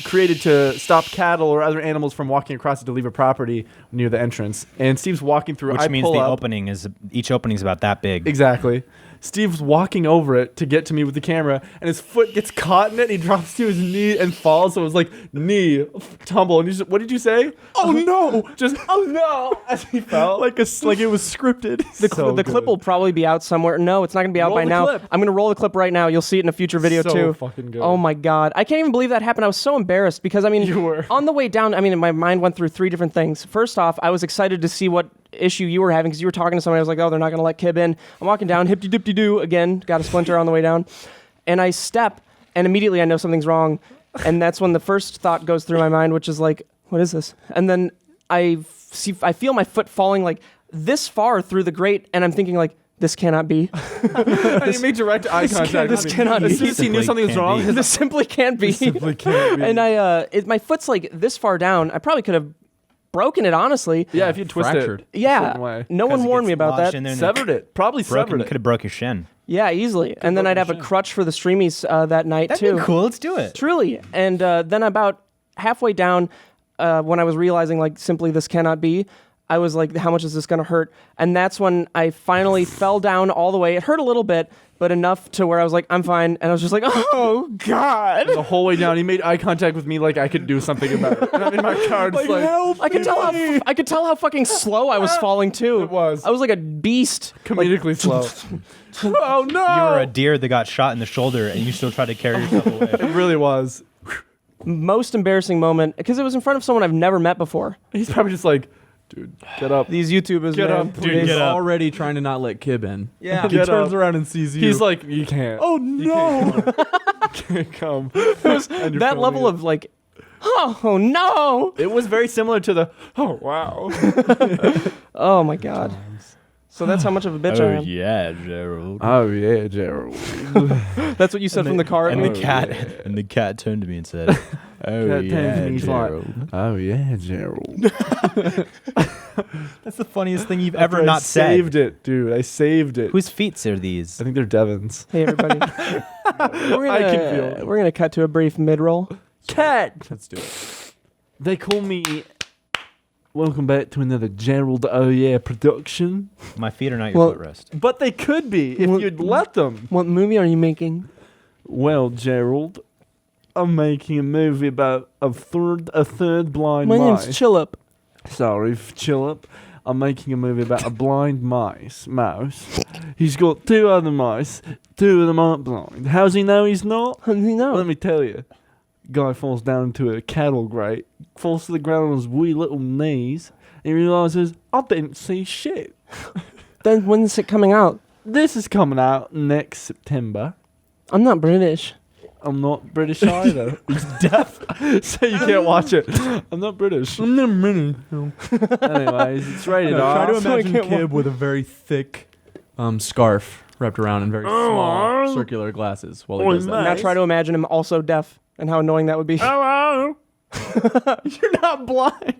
S4: created to stop cattle or other animals from walking across it to leave a property near the entrance. And Steve's walking through.
S3: Which
S4: I
S3: means
S4: pull
S3: the
S4: up.
S3: opening is each opening is about that big.
S4: Exactly. Steve's walking over it to get to me with the camera, and his foot gets caught in it. And he drops to his knee and falls. So it was like knee tumble. And what did you say? Oh no! Just oh no! As he fell,
S1: like it was scripted.
S2: The clip will probably be out somewhere. No, it's not going to be out
S4: Roll
S2: by
S4: the
S2: now.
S4: clip.
S2: I'm going to roll the clip right now. You'll see it in a future video
S4: So
S2: too.
S4: fucking good.
S2: Oh my God. I can't even believe that happened. I was so embarrassed because, I mean,
S4: You were.
S2: on the way down, I mean, my mind went through three different things. First off, I was excited to see what issue you were having because you were talking to somebody. I was like, oh, they're not going to let Kib in. I'm walking down, hip-de-dip-de-doo again. Got a splinter on the way down. And I step, and immediately I know something's wrong. And that's when the first thought goes through my mind, which is like, what is this? And then I feel my foot falling like this far through the grate, and I'm thinking like, this cannot be.
S4: And he made direct eye contact.
S2: this
S4: with me.
S2: cannot
S4: As
S2: be.
S4: soon as he knew
S3: Simply
S4: something was
S3: can't
S4: wrong,
S3: be.
S4: his
S2: This simply can't be.
S4: simply can't be.
S2: And my foot's like this far down. I probably could have broken it, honestly.
S4: yeah, if you twist
S1: Fractured.
S4: it, a
S2: Yeah.
S4: certain way.
S2: No one warned me about that.
S4: Severed it. Probably
S3: Broken.
S4: severed
S3: You could
S4: it.
S3: have broke your shin.
S2: Yeah, easily. And then I'd have a crutch for the Streamys that night
S3: That'd
S2: too.
S3: be cool. Let's do it.
S2: Truly. And then about halfway down, when I was realizing like simply this cannot be, I was like, how much is this going to hurt? And that's when I finally fell down all the way. It hurt a little bit, but enough to where I was like, I'm fine. And I was just like, oh God.
S4: The whole way down, he made eye contact with me like I could do something about it. And I'm in my car, just like
S1: help!
S2: I could tell how fucking slow I was falling too.
S4: It was.
S2: I was like a beast.
S4: comedically slow. Oh no!
S3: You were a deer that got shot in the shoulder, and you still tried to carry yourself away.
S4: It really was.
S2: Most embarrassing moment because it was in front of someone I've never met before.
S4: He's probably just like, dude, get up.
S2: These YouTubers,
S4: Get
S2: man.
S4: up,
S1: Dude,
S4: please.
S1: he's
S3: get up.
S1: already trying to not let Kib in.
S3: Yeah.
S1: He
S4: Get
S1: turns
S4: up.
S1: around and sees you.
S4: He's like, you can't.
S1: oh no!
S4: You can't come. And you're
S2: That
S4: filming
S2: level
S4: it.
S2: of like, oh no!
S4: It was very similar to the, oh wow.
S2: Oh my God. So that's how much of a bitch I am.
S3: yeah, Gerald.
S4: Oh yeah, Gerald.
S2: That's what you said from the car.
S3: And
S2: at
S3: the
S2: me?
S3: cat and the cat turned to me and said, "Oh
S4: Cat
S3: yeah,
S4: turns to me, he's like,
S3: Gerald."
S4: oh yeah, Gerald.
S3: That's the funniest thing you've
S4: After
S3: ever
S4: I
S3: not
S4: saved
S3: said.
S4: it, dude. I saved it.
S3: Whose feet are these?
S4: I think they're Devin's.
S2: Hey everybody.
S4: I can feel it.
S2: We're gonna cut to a brief mid-roll.
S4: Cat.
S1: Let's do it.
S4: They call me. Welcome back to another Gerald Oh Yeah production.
S3: My feet are not your
S2: Well-
S3: footrest.
S4: But they could be if
S2: Well-
S4: you'd let them.
S2: What movie are you making?
S4: Well, Gerald, I'm making a movie about a third blind
S2: My
S4: mice.
S2: name's Chillip.
S4: Sorry, chill up. I'm making a movie about a blind mouse. He's got two other mice. Two of them aren't blind. How's he know he's not?
S2: How does he know?
S4: Let me tell you. Guy falls down into a cattle grate, falls to the ground on his wee little knees, and he realizes, I didn't see shit.
S2: Then when's it coming out?
S4: This is coming out next September.
S2: I'm not British.
S4: I'm not British either. He's deaf, so you can't watch it. I'm not British. Anyways, it's rated
S1: Try to
S4: R.
S2: So I
S1: imagine
S2: can't
S1: Kib with a very thick scarf wrapped around and very small circular glasses while he
S4: Oh,
S1: does that.
S4: nice.
S2: Now try to imagine him also deaf and how annoying that would be.
S4: Hello.
S1: You're not blind.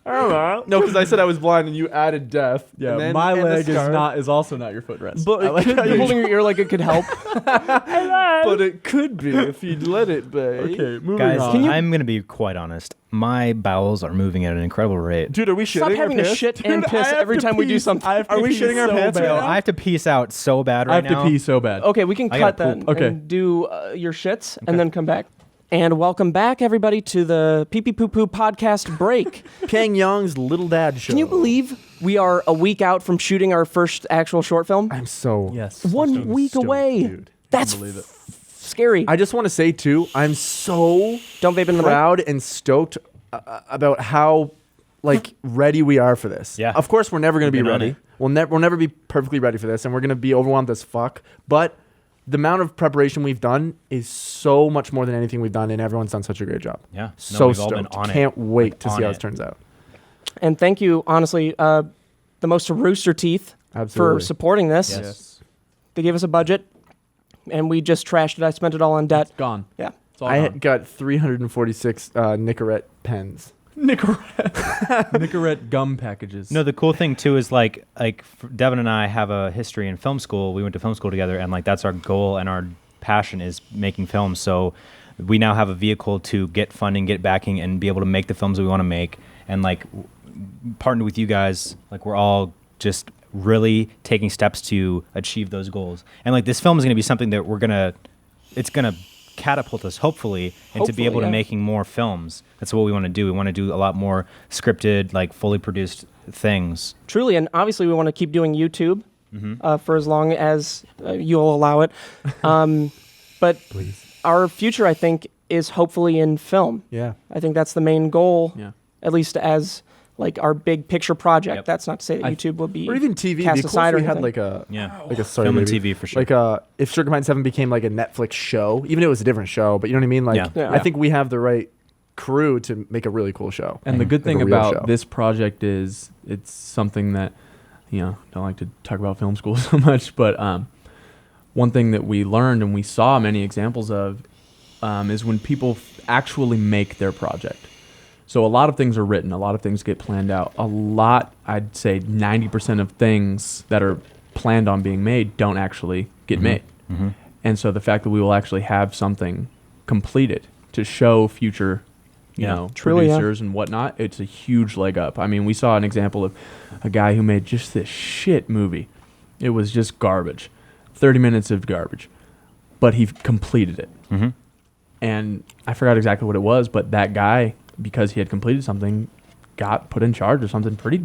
S4: Hello. No, because I said I was blind and you added deaf.
S1: Yeah,
S4: and then-
S1: my
S4: and the
S1: leg
S4: scarf.
S1: is also not your footrest.
S4: But
S1: I
S4: it
S1: like
S4: could
S1: how
S4: be.
S2: You're
S1: you-
S2: holding your ear like it could help.
S4: But it could be if you'd let it be.
S1: Okay, moving
S3: Guys,
S1: on.
S3: I'm going to be quite honest. My bowels are moving at an incredible rate.
S4: Dude, are we shitting
S2: Stop
S4: or
S2: having to
S4: piss?
S2: shit and
S1: Dude,
S2: piss
S1: I have
S2: every
S1: to
S2: time we do
S1: pee.
S2: something.
S1: I have to
S4: Are we
S1: pee
S4: shitting our
S1: so
S4: pants
S1: bad.
S4: right
S3: No, I have to piece out so bad
S1: I
S3: right
S1: have to
S3: now.
S1: pee so bad.
S2: Okay, we can
S3: I
S2: cut
S3: gotta
S2: that
S3: poop.
S1: Okay.
S2: and do your shits and then come back. And welcome back, everybody, to the Pee Pee Poo Poo podcast break.
S4: Pyongyang's Little Dad Show.
S2: Can you believe we are a week out from shooting our first actual short film?
S4: I'm so
S1: Yes.
S2: 1 week
S4: stoked,
S2: away.
S4: dude.
S2: That's
S1: believe it.
S2: scary.
S4: I just want to say too, I'm so
S2: Don't vape in the mic.
S4: proud and stoked about how ready we are for this.
S3: Yeah.
S4: Of course, we're never going to
S3: We've
S4: be
S3: been on
S4: ready.
S3: it.
S4: We'll never be perfectly ready for this, and we're going to be overwhelmed as fuck. But the amount of preparation we've done is so much more than anything we've done, and everyone's done such a great job.
S3: Yeah. No,
S4: So
S3: we've all been
S4: stoked.
S3: on it.
S4: Can't wait
S3: Like,
S4: to
S3: on
S4: see how
S3: it.
S4: this turns out.
S2: And thank you, honestly, the most to Rooster Teeth
S4: Absolutely.
S2: for supporting this.
S3: Yes.
S2: They gave us a budget, and we just trashed it. I spent it all on debt.
S1: It's gone.
S2: Yeah.
S1: It's all
S4: I
S1: gone.
S4: got 346 Nicorette pens.
S1: Nicorette gum packages.
S3: No, the cool thing too is Devin and I have a history in film school. We went to film school together, and that's our goal and our passion is making films. So we now have a vehicle to get funding, get backing, and be able to make the films we want to make. And partner with you guys, we're all just really taking steps to achieve those goals. And this film is going to be something that it's gonna catapult us hopefully into be able
S2: Hopefully,
S3: to
S2: yeah.
S3: making more films. That's what we want to do. We want to do a lot more scripted, fully produced things.
S2: Truly, and obviously we want to keep doing YouTube for as long as you'll allow it. But our future, I think, is hopefully in film.
S4: Yeah.
S2: I think that's the main goal,
S1: Yeah.
S2: at least as our big picture project.
S3: Yep.
S2: That's not to say that YouTube will be
S4: Or even TV.
S2: cast
S4: It'd be cool
S2: aside
S4: if
S2: or
S4: we had
S2: anything.
S4: sorry,
S3: Film and
S4: baby.
S3: TV for sure.
S4: If Sugar Pine 7 became a Netflix show, even if it was a different show, but you know what I mean?
S3: Yeah.
S4: I think we have the right crew to make a really cool show.
S1: And the good
S4: Like
S1: thing
S4: a real
S1: about
S4: show.
S1: this project is it's something that, don't like to talk about film school so much, but one thing that we learned and we saw many examples of is when people actually make their project. So a lot of things are written, a lot of things get planned out. A lot, I'd say 90% of things that are planned on being made don't actually get made.
S3: Mm-hmm.
S1: And so the fact that we will actually have something completed to show future,
S2: Truly, yeah.
S1: producers and whatnot, it's a huge leg up. I mean, we saw an example of a guy who made just this shit movie. It was just garbage, 30 minutes of garbage, but he completed it.
S3: Mm-hmm.
S1: And I forgot exactly what it was, but that guy, because he had completed something, got put in charge of something pretty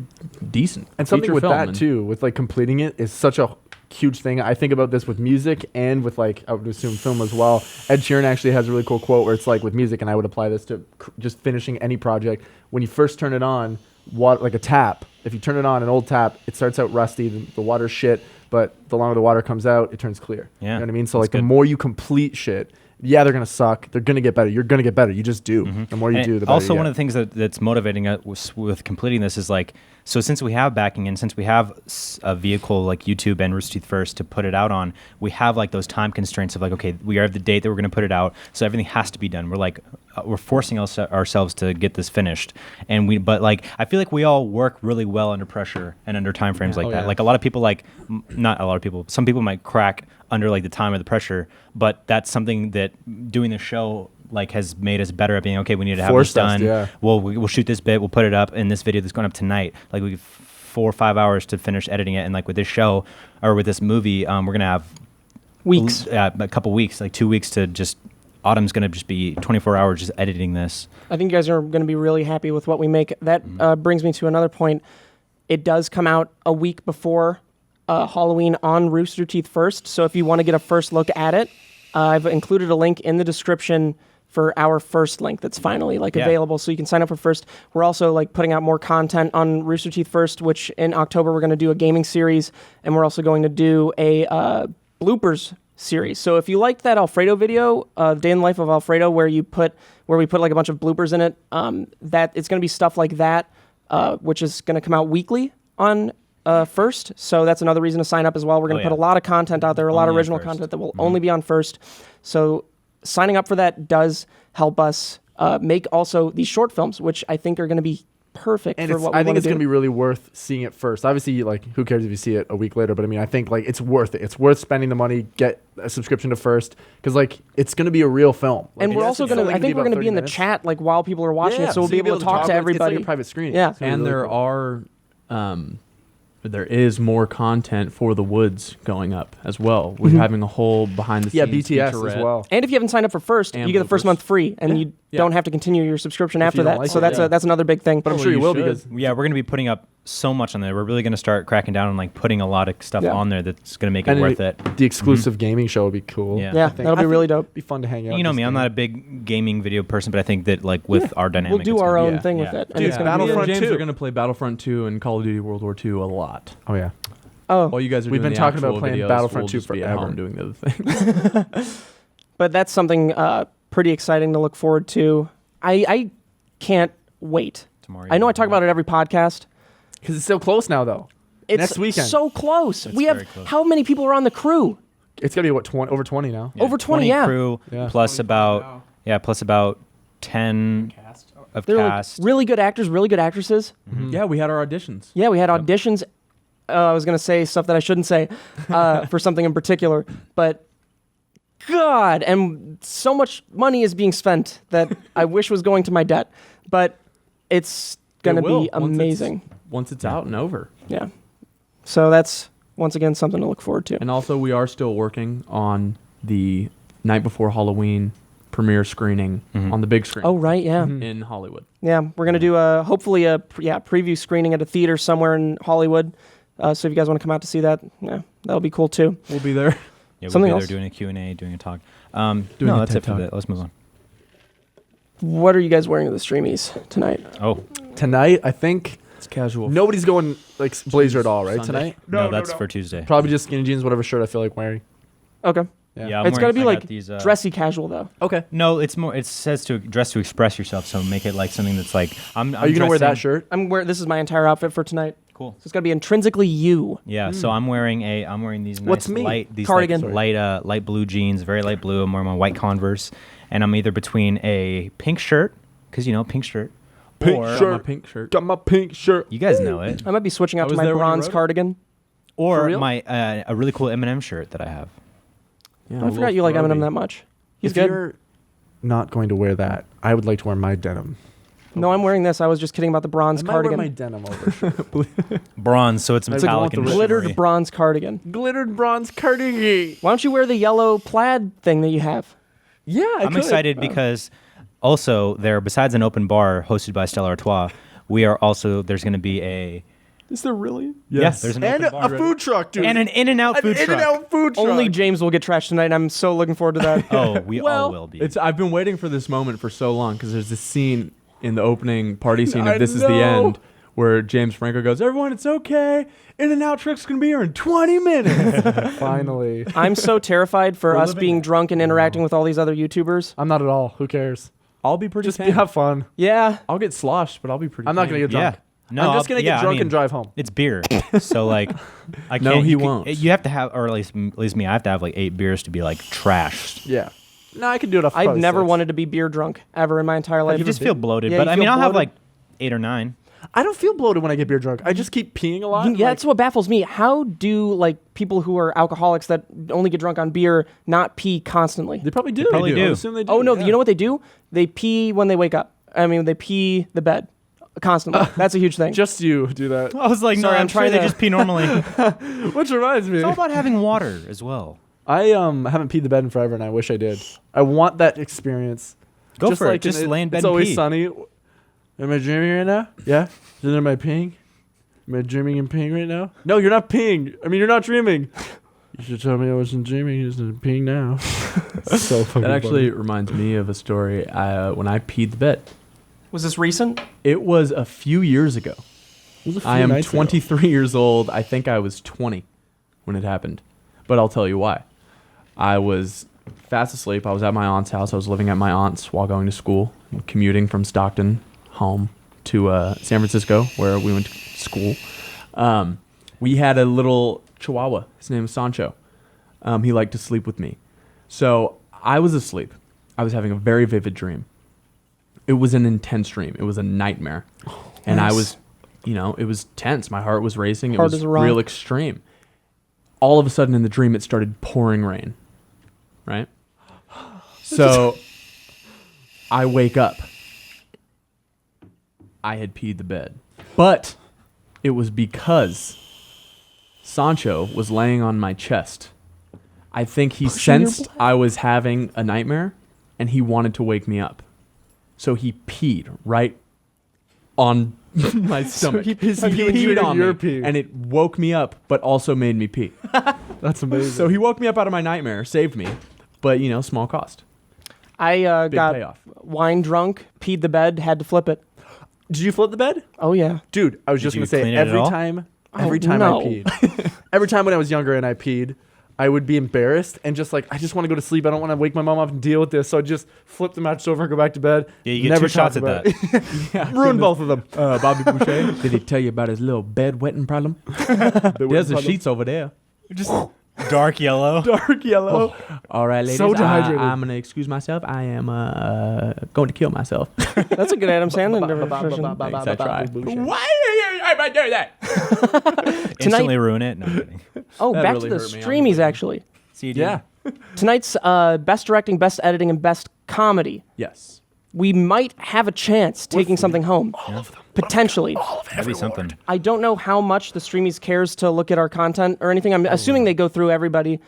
S1: decent.
S4: And something
S1: feature
S4: with
S1: film.
S4: that
S1: And
S4: too, with completing it is such a huge thing. I think about this with music and with I would assume film as well. Ed Sheeran actually has a really cool quote where it's with music, and I would apply this to just finishing any project. When you first turn it on, like a tap, if you turn it on, an old tap, it starts out rusty, the water's shit, but the longer the water comes out, it turns clear.
S3: Yeah,
S4: You know what I mean? So
S3: that's
S4: the
S3: good.
S4: more you complete shit yeah, they're gonna suck. They're gonna get better. You're gonna get better. You just do. The more you
S3: And
S4: do, the better.
S3: also,
S4: you
S3: one
S4: get.
S3: of the things that's motivating us with completing this is like, so since we have backing and since we have a vehicle like YouTube and Rooster Teeth First to put it out on, we have like those time constraints of like, okay, we have the date that we're going to put it out, so everything has to be done. We're like, we're forcing ourselves to get this finished, but like, I feel like we all work really well under pressure and under time frames like that.
S1: yeah.
S3: Like a lot of people, like not a lot of people, some people might crack under like the time or the pressure, but that's something that doing the show like has made us better at being okay. We need to have
S4: Forced
S3: this
S4: us,
S3: done.
S4: yeah.
S3: We'll shoot this bit. We'll put it up in this video that's going up tonight. Like we have 4 or 5 hours to finish editing it, and like with this show or with this movie, we're gonna have
S2: Weeks.
S3: a couple weeks, like 2 weeks to just. Autumn's gonna just be 24 hours just editing this.
S2: I think you guys are going to be really happy with what we make. That brings me to another point. It does come out a week before Halloween on Rooster Teeth First. So if you want to get a first look at it, I've included a link in the description for our first link that's finally available, so you can sign up for first. We're also putting out more content on Rooster Teeth First, which in October we're going to do a gaming series, and we're also going to do a bloopers series. So if you liked that Alfredo video, Day in the Life of Alfredo, where we put a bunch of bloopers in it, that it's going to be stuff like that, which is going to come out weekly on First. So that's another reason to sign up as well. We're going to put a lot of content out there, a lot of
S3: Only on
S2: original
S3: First.
S2: content that will only be on First. So signing up for that does help us make also these short films, which I think are going to be perfect
S4: And
S2: for what we
S4: I think
S2: want
S4: it's
S2: to
S4: going to
S2: do.
S4: be really worth seeing it first. Obviously, who cares if you see it a week later? But I mean, I think it's worth it. It's worth spending the money. Get a subscription to First because it's going to be a real film.
S2: And we're also going to, I think we're going to be in the chat while people are watching it, so we'll be able to talk to everybody.
S4: It's like a private screening.
S2: Yeah.
S4: It's gonna be
S1: And
S4: really
S1: there
S4: cool.
S1: there is more content for the woods going up as well. We're having a whole behind the scenes
S4: BTS
S1: featurette.
S4: as well.
S2: And if you haven't signed up for First,
S1: And
S2: you get the first
S1: bloopers.
S2: month free, and
S4: Yeah.
S2: you don't have to continue your subscription after
S4: you don't
S2: that.
S4: like
S2: So
S4: it,
S2: that's another big thing.
S4: But I'm
S1: Well,
S4: sure you
S1: you
S4: will
S1: should.
S4: because
S3: Yeah, we're going to be putting up so much on there. We're really going to start cracking down and putting a lot of stuff
S2: Yeah.
S3: on there that's going to make it worth it.
S4: the exclusive gaming show would be cool.
S3: Yeah.
S2: Yeah,
S4: I think.
S2: that'll be really dope.
S4: It'd be fun to hang out.
S3: You know
S4: just
S3: me, I'm
S4: hang
S3: not a
S4: out.
S3: big gaming video person, but I think that with our dynamic,
S2: We'll do
S3: it's
S2: our
S3: gonna
S2: own
S3: be-
S2: thing
S3: yeah.
S2: with it. And
S4: Dude,
S2: it's gonna be
S4: Battlefront
S1: Me and James
S4: 2.
S1: are going to play Battlefront 2 and Call of Duty World War 2 a lot.
S4: Oh yeah.
S2: Oh,
S1: While you guys are
S4: We've
S1: doing
S4: been
S1: the
S4: talking about
S1: actual
S4: playing
S1: videos,
S4: Battlefront
S1: we'll
S4: 2
S1: just be at home
S4: forever.
S1: doing the other things.
S2: but that's something pretty exciting to look forward to. I can't wait.
S3: Tomorrow
S2: I know I talk about it every podcast.
S4: Because it's so close now, though.
S2: It's
S4: Next weekend.
S2: so close.
S3: It's
S2: We have
S3: very close.
S2: how many people are on the crew?
S4: It's gonna be over 20 now.
S3: Yeah,
S2: Over 20, yeah.
S3: crew
S4: Yeah.
S3: plus about 10 of
S2: They're
S3: cast.
S2: really good actors, really good actresses.
S1: Yeah, we had our auditions.
S2: Yeah, we had auditions. I was gonna say stuff that I shouldn't say for something in particular, but God, and so much money is being spent that I wish was going to my debt, but it's gonna
S1: It will,
S2: be amazing.
S1: Once it's out and over.
S2: Yeah. So that's once again something to look forward to.
S1: And also, we are still working on the night before Halloween premiere screening on the big screen
S2: Oh right, yeah,
S1: in Hollywood.
S2: yeah. We're gonna do hopefully a preview screening at a theater somewhere in Hollywood. So if you guys want to come out to see that, yeah, that'll be cool too.
S1: We'll be there.
S3: Yeah, we'll
S2: something
S3: be there
S2: else?
S3: doing a Q&A, doing a talk.
S1: Doing
S3: No,
S1: a
S3: that's
S1: TED
S3: it for
S1: Talk.
S3: that. Let's move on.
S2: What are you guys wearing to the Streamies tonight?
S3: Oh,
S4: Tonight, I think
S1: It's casual.
S4: nobody's going blazer at all, right?
S1: Sunday.
S4: Tonight,
S3: no, that's for Tuesday.
S4: probably just skinny jeans, whatever shirt I feel like wearing.
S2: Okay,
S3: Yeah, I'm
S2: it's gotta
S3: wearing-
S2: be
S3: I
S2: like
S3: got these,
S2: dressy casual though.
S1: Okay.
S3: No, it's more. It says to dress to express yourself, so make it like something that's like. I'm
S4: Are you gonna wear that
S3: dressing-
S4: shirt?
S2: This is my entire outfit for tonight.
S3: Cool.
S2: So it's gotta be intrinsically you.
S3: Yeah, so I'm wearing these nice
S4: What's me?
S3: these
S2: Cardigan.
S3: like, light blue jeans, very light blue. I'm wearing my white Converse, and I'm either between a pink shirt, because pink shirt,
S4: Pink
S3: or
S4: shirt.
S1: My pink shirt.
S4: Got my pink shirt.
S3: you guys know it,
S2: I might be switching out
S1: I
S2: to
S1: was
S2: my
S1: there when you
S2: bronze
S1: wrote it.
S2: cardigan.
S3: or
S4: real?
S3: my a really cool Eminem shirt that I have.
S1: Yeah,
S2: I forgot you like Eminem that much. He's
S4: If
S2: good.
S4: you're not going to wear that, I would like to wear my denim.
S2: No, I'm wearing this. I was just kidding about the bronze
S4: I might wear
S2: cardigan.
S4: my denim over shirt.
S3: Bronze, so it's
S4: It's
S3: metallic
S4: like
S3: and
S4: the
S2: Glittered
S3: shimmery.
S2: bronze cardigan.
S4: Glittered bronze cardigan.
S2: Why don't you wear the yellow plaid thing that you have?
S4: Yeah,
S3: I'm excited because also there, besides an open bar hosted by Stella Artois, there's going to be a
S2: Is there really?
S3: yes, there's an
S4: and
S3: open bar
S4: a food truck, dude.
S3: and an In-N-Out food truck.
S4: In-N-Out food truck.
S2: Only James will get trashed tonight, and I'm so looking forward to that.
S3: Oh, we
S1: Well,
S3: all will be.
S1: I've been waiting for this moment for so long because there's this scene in the opening party scene
S4: I
S1: of This Is the
S4: know.
S1: End where James Franco goes, "Everyone, it's okay. In-N-Out truck's gonna be here in 20 minutes."
S4: Finally.
S2: I'm so terrified for
S1: We're
S2: us
S1: living
S2: being
S1: it.
S2: drunk and interacting with all these other YouTubers.
S4: I'm not at all. Who cares?
S1: I'll be pretty
S4: Just
S1: tame.
S4: have fun.
S2: Yeah.
S1: I'll get sloshed, but I'll be pretty.
S4: I'm not
S1: tame.
S4: gonna get drunk.
S3: Yeah. No,
S4: I'm just gonna get drunk and drive home.
S3: It's beer, so like, I can't.
S1: No, he
S3: you can-
S1: won't.
S3: You have to have, or at least me, I have to have like 8 beers to be like trashed.
S4: Yeah. No, I can do it off.
S2: I've
S4: probably
S2: never
S4: 6.
S2: wanted to be beer drunk ever in my entire life.
S3: You just feel bloated,
S2: Yeah,
S3: but
S2: you
S3: I mean,
S2: feel
S3: I'll have
S2: bloated?
S3: like 8 or 9.
S4: I don't feel bloated when I get beer drunk. I just keep peeing a lot.
S2: Yeah,
S4: like,
S2: that's what baffles me. How do like people who are alcoholics that only get drunk on beer not pee constantly?
S4: they probably do.
S3: probably do.
S4: I assume they do.
S2: Oh no,
S4: yeah.
S2: you know what they do? They pee when they wake up. I mean, they pee the bed constantly. That's a huge thing.
S4: Just you do that.
S3: I was like,
S2: Sorry,
S3: no,
S2: I'm
S3: I'm
S2: trying
S3: trying
S2: to-
S3: to just pee normally.
S4: Which reminds me.
S3: It's all about having water as well.
S4: I haven't peed the bed in forever, and I wish I did. I want that experience.
S3: Go for it.
S4: in
S3: Just lay in bed
S4: It's
S3: and
S4: always
S3: pee.
S4: sunny. Am I dreaming right now? Yeah. Then am I peeing? Am I dreaming and peeing right now? No, you're not peeing. I mean, you're not dreaming. You should tell me I wasn't dreaming. You're peeing now. So fucking
S1: That actually
S4: funny.
S1: reminds me of a story when I peed the bed.
S2: Was this recent?
S1: It was a few years ago.
S4: It was a few
S1: I am
S4: nights ago.
S1: 23 years old. I think I was 20 when it happened. But I'll tell you why. I was fast asleep. I was at my aunt's house. I was living at my aunt's while going to school, commuting from Stockton home to San Francisco, where we went to school. We had a little chihuahua. His name was Sancho. He liked to sleep with me. So I was asleep. I was having a very vivid dream. It was an intense dream. It was a nightmare. And I
S2: nice.
S1: was, it was tense. My heart was racing. It
S2: Hard
S1: was
S2: as a rock.
S1: real extreme. All of a sudden in the dream, it started pouring rain. Right? So I wake up. I had peed the bed. But it was because Sancho was laying on my chest. I think he
S2: Pushing your
S1: sensed I was having a nightmare and he wanted to wake me up. So he peed right on my stomach.
S4: he pissed you and
S1: peed
S4: you
S1: on
S4: your
S1: me,
S4: pee.
S1: and it woke me up, but also made me pee.
S4: That's amazing.
S1: So he woke me up out of my nightmare, saved me, but small cost.
S2: I
S1: Big
S2: got
S1: payoff.
S2: wine drunk, peed the bed, had to flip it.
S4: Did you flip the bed?
S2: Oh yeah.
S4: Dude, I was
S3: Did
S4: just
S3: you
S4: gonna say
S3: clean it at
S4: every
S3: all?
S4: time
S2: Oh,
S4: I
S2: no.
S4: peed. Every time when I was younger and I peed, I would be embarrassed and just like I just want to go to sleep. I don't want to wake my mom up and deal with this. So I'd just flip the mattress over and go back to bed.
S3: Yeah, you get
S4: Never
S3: 2 shots
S4: talk
S3: at
S4: about
S3: that.
S4: it.
S1: Yeah,
S4: Ruined both of them.
S1: Bobby Boucher, did he tell you about his little bedwetting problem? There's the sheets over there.
S3: Just dark yellow.
S4: Dark yellow.
S1: All right, ladies.
S4: So dehydrated.
S1: I'm gonna excuse myself. I am going to kill myself.
S2: That's a good Adam Sandler impression.
S1: Thanks, I tried.
S4: Why
S1: am I doing that?
S3: Instantly ruin it. No, I'm kidding.
S2: Oh,
S1: That
S2: back
S1: really
S2: to the
S1: hurt me. I'm
S2: Streamys
S1: really-
S2: actually.
S3: See,
S4: Yeah.
S2: Tonight's best directing, best editing, and best comedy.
S1: Yes.
S2: We might have a chance taking something home.
S3: All
S4: of them.
S2: Potentially.
S3: That'd be something.
S2: I don't know how much the Streamies cares to look at our content or anything. I'm assuming they go through everybody.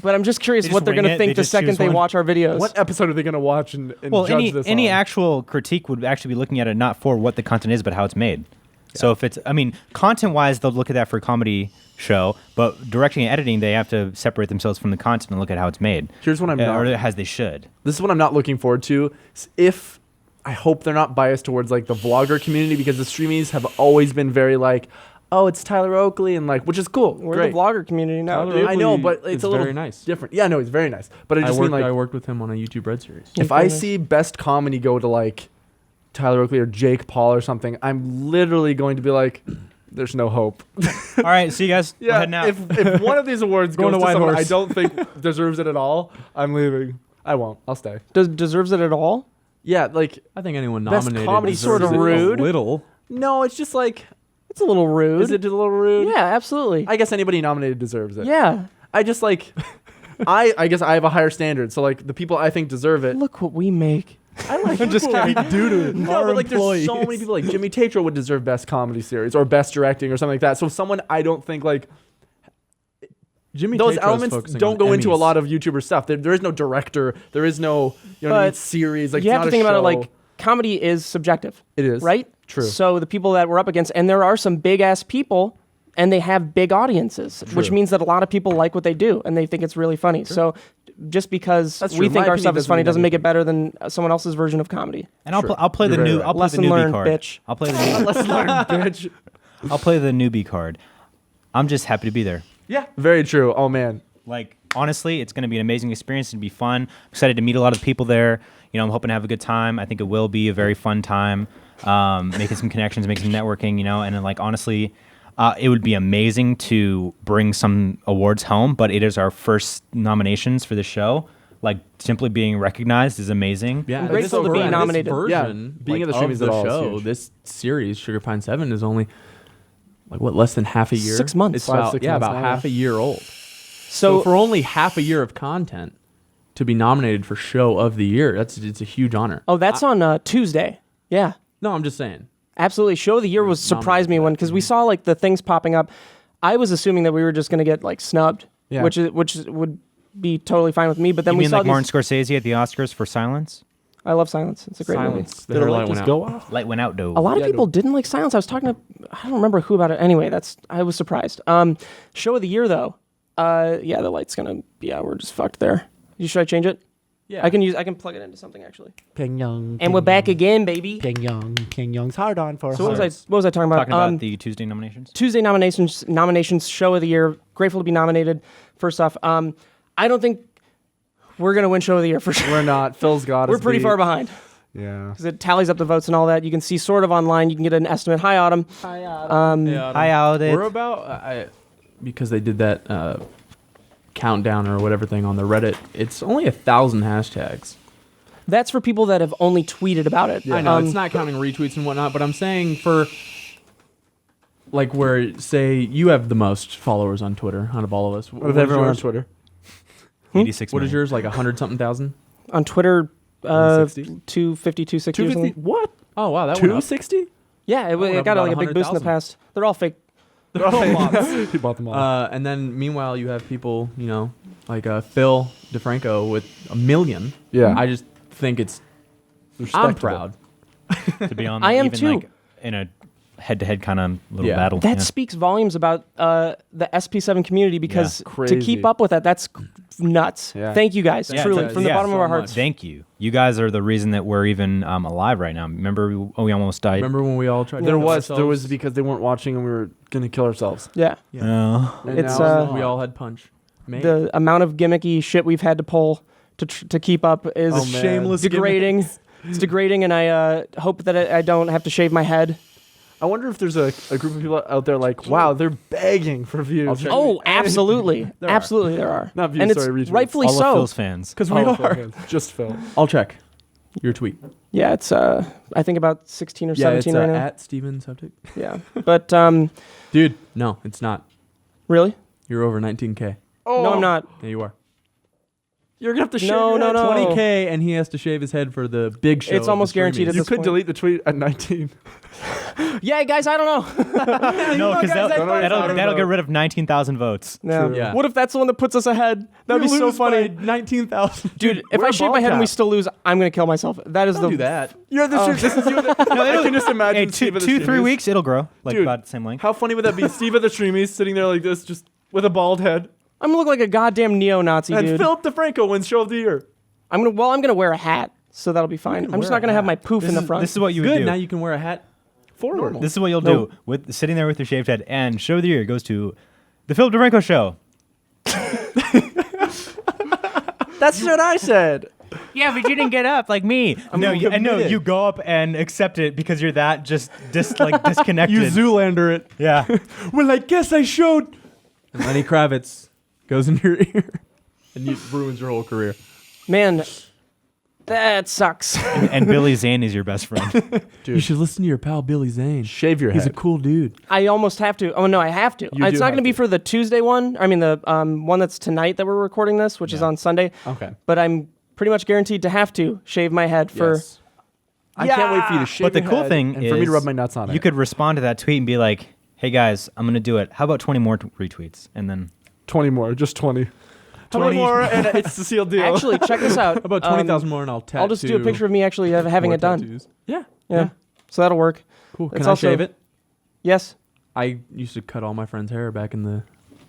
S2: But I'm just curious
S3: They
S2: what
S3: just
S2: they're going
S3: wing
S2: to
S3: it?
S2: think
S3: They
S2: the
S3: just
S2: second
S3: choose
S2: they
S3: one?
S2: watch our videos.
S4: What episode are they gonna watch and
S3: Well,
S4: judge this
S3: any
S4: on?
S3: actual critique would actually be looking at it not for what the content is, but how it's made. So if it's, content-wise, they'll look at that for a comedy show, but directing and editing, they have to separate themselves from the content and look at how it's made.
S4: Here's what I'm not.
S3: Or as they should.
S4: This is what I'm not looking forward to. If I hope they're not biased towards like the vlogger community because the Streamies have always been very like, oh, it's Tyler Oakley and like, which is cool.
S2: We're
S4: Great.
S2: the vlogger community now.
S1: Tyler
S2: dude.
S4: I know,
S1: Oakley
S4: but it's
S1: is
S4: a little
S1: very nice.
S4: different. Yeah, no, he's very nice. But I just mean like,
S1: I worked with him on a YouTube Red series.
S4: if I see best comedy go to like Tyler Oakley or Jake Paul or something, I'm literally going to be like, there's no hope.
S3: All right, see you guys. We're
S4: Yeah,
S3: heading out.
S4: if one of these awards
S1: Going
S4: goes
S1: to
S4: to someone I
S1: Whitehorse.
S4: don't think deserves it at all, I'm leaving. I won't. I'll stay.
S2: Deserves it at all?
S4: Yeah, like
S1: I think anyone
S4: Best
S1: nominated
S4: comedy
S1: deserves
S2: sorta
S1: it
S2: rude.
S1: A little.
S4: no, it's just like,
S2: It's a little rude.
S4: is it a little rude?
S2: Yeah, absolutely.
S4: I guess anybody nominated deserves it.
S2: yeah.
S4: I just like, I guess I have a higher standard. So like the people I think deserve it.
S2: Look what we make.
S4: I like
S1: I'm just
S4: what we
S1: kidding.
S4: do to it. No,
S1: Our
S4: but like there's so
S1: employees.
S4: many people like Jimmy Tatro would deserve best comedy series or best directing or something like that. So someone I don't think like
S1: Jimmy
S4: those
S1: Tatro's
S4: elements
S1: focusing
S4: don't
S1: on
S4: go into a
S1: Emmys.
S4: lot of YouTuber stuff. There is no director. There is no what I mean,
S2: But
S4: series. Like
S2: you
S4: it's
S2: have
S4: not
S2: to
S4: a
S2: think about it
S4: show.
S2: like comedy is subjective,
S4: it is
S2: right?
S4: True.
S2: So the people that we're up against, and there are some big ass people, and they have big audiences, which
S4: True.
S2: means that a lot of people like what they do and they think it's really funny. So just because
S4: That's
S2: we
S4: true.
S2: think
S4: My
S2: our
S4: opinion
S2: stuff is
S4: doesn't
S2: funny
S4: mean
S2: doesn't make it
S4: anything.
S2: better than someone else's version of comedy.
S3: And
S4: Sure.
S3: I'll play the
S4: You're very
S3: new
S4: right.
S3: I'll play the
S2: Lesson
S3: newbie
S2: learned,
S3: card.
S2: bitch.
S3: I'll play the new,
S4: Let's learn, bitch.
S3: I'll play the newbie card. I'm just happy to be there.
S4: Yeah. Very true. Oh man.
S3: Like, honestly, it's going to be an amazing experience. It'll be fun. I'm excited to meet a lot of people there. I'm hoping to have a good time. I think it will be a very fun time. Making some connections, making some networking, and then, like, honestly, it would be amazing to bring some awards home, but it is our first nominations for the show. Like, simply being recognized is amazing.
S1: Yeah,
S2: I'm grateful to be
S1: this
S2: nominated.
S1: version,
S4: Yeah, being
S1: like,
S4: at the Streamys
S1: of
S4: at
S1: the
S4: all is
S1: show,
S4: huge.
S1: this series, Sugar Pine 7, is only like what, less than half a year?
S2: 6 months.
S1: It's
S4: 5,
S1: about
S4: 6
S1: yeah,
S4: months
S1: about
S4: now,
S1: half
S4: yeah.
S1: a year old.
S2: So,
S1: So for only half a year of content to be nominated for Show of the Year, it's a huge honor.
S2: that's on Tuesday. Yeah.
S1: No, I'm just saying.
S2: Absolutely. Show of the year was surprised me when because we saw like the things popping up. I was assuming that we were just going to get like snubbed,
S4: Yeah.
S2: which would be totally fine with me. But then
S3: You
S2: we
S3: mean
S2: saw
S3: like
S2: these.
S3: Martin Scorsese at the Oscars for Silence?
S2: I love Silence. It's a great movie.
S1: Silence. The
S4: Did our
S1: hair
S4: light
S1: light went
S4: just
S1: out.
S4: go off?
S3: Light went out, though.
S2: A lot of
S4: Yeah,
S2: people
S4: no.
S2: didn't like Silence. I was talking to, I don't remember who about it. Anyway, I was surprised. Show of the year though. Yeah, the light's gonna. Yeah, we're just fucked there. Should I change it?
S1: Yeah.
S2: I can plug it into something actually.
S4: Pyongyang.
S2: And we're back again, baby.
S4: Pyongyang's hard on for
S2: So what
S4: hearts.
S2: was I talking about?
S3: Talking about the Tuesday nominations.
S2: Tuesday nominations, Show of the Year. Grateful to be nominated. First off, I don't think we're gonna win Show of the Year for sure.
S4: We're not. Phil's got us.
S2: We're pretty
S4: beat.
S2: far behind
S4: Yeah.
S2: because it tallies up the votes and all that. You can see sort of online. You can get an estimate. Hi, Autumn.
S3: Hi, Audit.
S1: We're about because they did that countdown or whatever thing on the Reddit. It's only 1,000 hashtags.
S2: That's for people that have only tweeted about it.
S1: I know it's not counting retweets and whatnot, but I'm saying for like where say you have the most followers on Twitter out of all of us.
S4: What if everyone on Twitter?
S3: 86
S1: What is
S3: million.
S1: yours? Like 100 something thousand?
S2: On Twitter.
S4: 160?
S2: 250, 260 or
S4: 250?
S2: something.
S4: What?
S1: Oh wow, that went up.
S4: 260?
S2: Yeah, it
S1: went up
S2: got
S1: about
S2: like a big boost in the
S1: 100,000.
S2: past. They're all fake.
S1: They're all bots.
S4: He bought them all.
S1: And then meanwhile you have people, like Phil DeFranco with 1 million.
S4: Yeah.
S1: I just think I'm
S4: Respectable.
S1: proud.
S3: To be on
S2: I am
S3: even
S2: too.
S3: like in a head-to-head kind of little
S1: Yeah.
S3: battle.
S2: That
S3: yeah.
S2: speaks volumes about the SP7 community because to
S4: Crazy.
S2: keep up with that, that's nuts.
S4: Yeah.
S2: Thank you guys,
S3: Yeah,
S2: truly,
S1: guys.
S2: from the
S3: Yeah,
S2: bottom of
S1: so
S2: our hearts.
S1: much.
S3: Thank you. You guys are the reason that we're even alive right now. Remember, we almost died.
S1: Remember when we all tried to
S4: There
S1: kill
S4: was
S1: ourselves?
S4: because they weren't watching and we were gonna kill ourselves.
S2: Yeah.
S3: Oh.
S4: And
S2: It's,
S4: now
S1: we all had punch. Mate.
S2: The amount of gimmicky shit we've had to pull to keep up is
S4: Oh, man. Shameless
S2: degrading. It's degrading, and I hope that I don't have to shave my head.
S4: I wonder if there's a group of people out there like, wow, they're begging for views.
S1: check.
S2: Oh, absolutely,
S1: There are.
S2: absolutely there are,
S4: Not views,
S2: and it's
S4: sorry, retweets.
S2: rightfully
S3: All of
S2: so.
S3: Phil's fans.
S1: Because we
S4: Oh,
S1: are.
S4: Phil, just Phil.
S1: I'll check your tweet.
S2: Yeah, it's I think about 16 or
S1: Yeah, it's
S2: 17 right now.
S1: at Steven Subject.
S2: Yeah, but
S1: Dude, no, it's not.
S2: really,
S1: You're over 19K.
S4: Oh,
S2: no, I'm not.
S1: Yeah, you are.
S4: You're gonna have to shave
S2: No,
S4: your
S2: no,
S4: head.
S2: no.
S1: 20K, and he has to shave his head for the big show.
S2: It's
S1: of the
S2: almost guaranteed
S1: Streamys.
S2: at
S4: You
S2: this
S4: could
S2: point.
S4: delete the tweet at 19.
S2: Yeah, guys, I don't know.
S3: No, because that'll
S4: know.
S3: get rid of 19,000 votes.
S2: No.
S4: True.
S1: Yeah.
S2: What if that's the one that puts us ahead? That'd be so funny.
S1: 19,000.
S2: Dude, if
S4: wear
S2: I
S4: a
S2: shave
S4: ball
S2: my head and we
S4: cap.
S2: still lose, I'm gonna kill myself. That is
S1: Don't
S2: the
S1: do that.
S4: You're the this is you. I can just imagine
S3: Hey,
S4: Steve at the
S3: 2-3
S4: Streamys.
S3: weeks, it'll grow. Like
S4: Dude,
S3: about the same length.
S4: How funny would that be? Steve at the Streamys sitting there like this, just with a bald head,
S2: I'm gonna look like a goddamn neo-Nazi,
S4: and
S2: dude.
S4: Philip DeFranco wins Show of the Year.
S2: I'm gonna wear a hat, so that'll be fine. I'm just
S1: wear
S2: not gonna
S1: a
S2: have
S1: hat.
S2: my poof in the front.
S3: This is what you would
S1: Good.
S3: do.
S1: Now you can wear a hat.
S4: Normal.
S3: This is what you'll
S2: No.
S3: do with sitting there with your shaved head. And Show of the Year goes to the Philip DeFranco Show.
S4: That's what I said.
S3: Yeah, but you didn't get up like me. No,
S1: committed.
S3: you go up and accept it because you're that just disconnected.
S1: You Zoolander it.
S3: Yeah.
S1: Well, I guess I showed. And Lenny Kravitz goes in your ear and ruins your whole career.
S2: Man, that sucks.
S3: And Billy Zane is your best friend.
S1: You should listen to your pal Billy Zane.
S4: Shave your
S1: He's a
S4: head.
S1: cool dude.
S2: I almost have to. Oh no, I have to.
S4: You
S2: It's
S4: do
S2: not
S4: have
S2: gonna be
S4: to.
S2: for the Tuesday one. I mean the one that's tonight that we're recording this, which is on Sunday.
S4: Okay.
S2: But I'm pretty much guaranteed to have to shave my head for.
S1: Yes.
S4: I can't wait for you to shave
S3: But the
S4: your
S3: cool
S4: head
S3: thing
S4: and
S3: is
S4: for me to rub my nuts on it.
S3: You could respond to that tweet and be like, "Hey guys, I'm gonna do it. How about 20 more retweets?" And then
S4: 20 more, just 20. 20
S1: 20
S4: more, and it's the sealed deal.
S2: Actually, check this out.
S1: About 20,000 more, and I'll tattoo.
S2: I'll just do a picture of me actually having
S1: more
S2: it done.
S1: tattoos. Yeah.
S2: Yeah. So that'll work.
S1: Cool. Can
S2: It's
S1: I
S2: also-
S1: shave it?
S2: Yes.
S1: I used to cut all my friends' hair back in the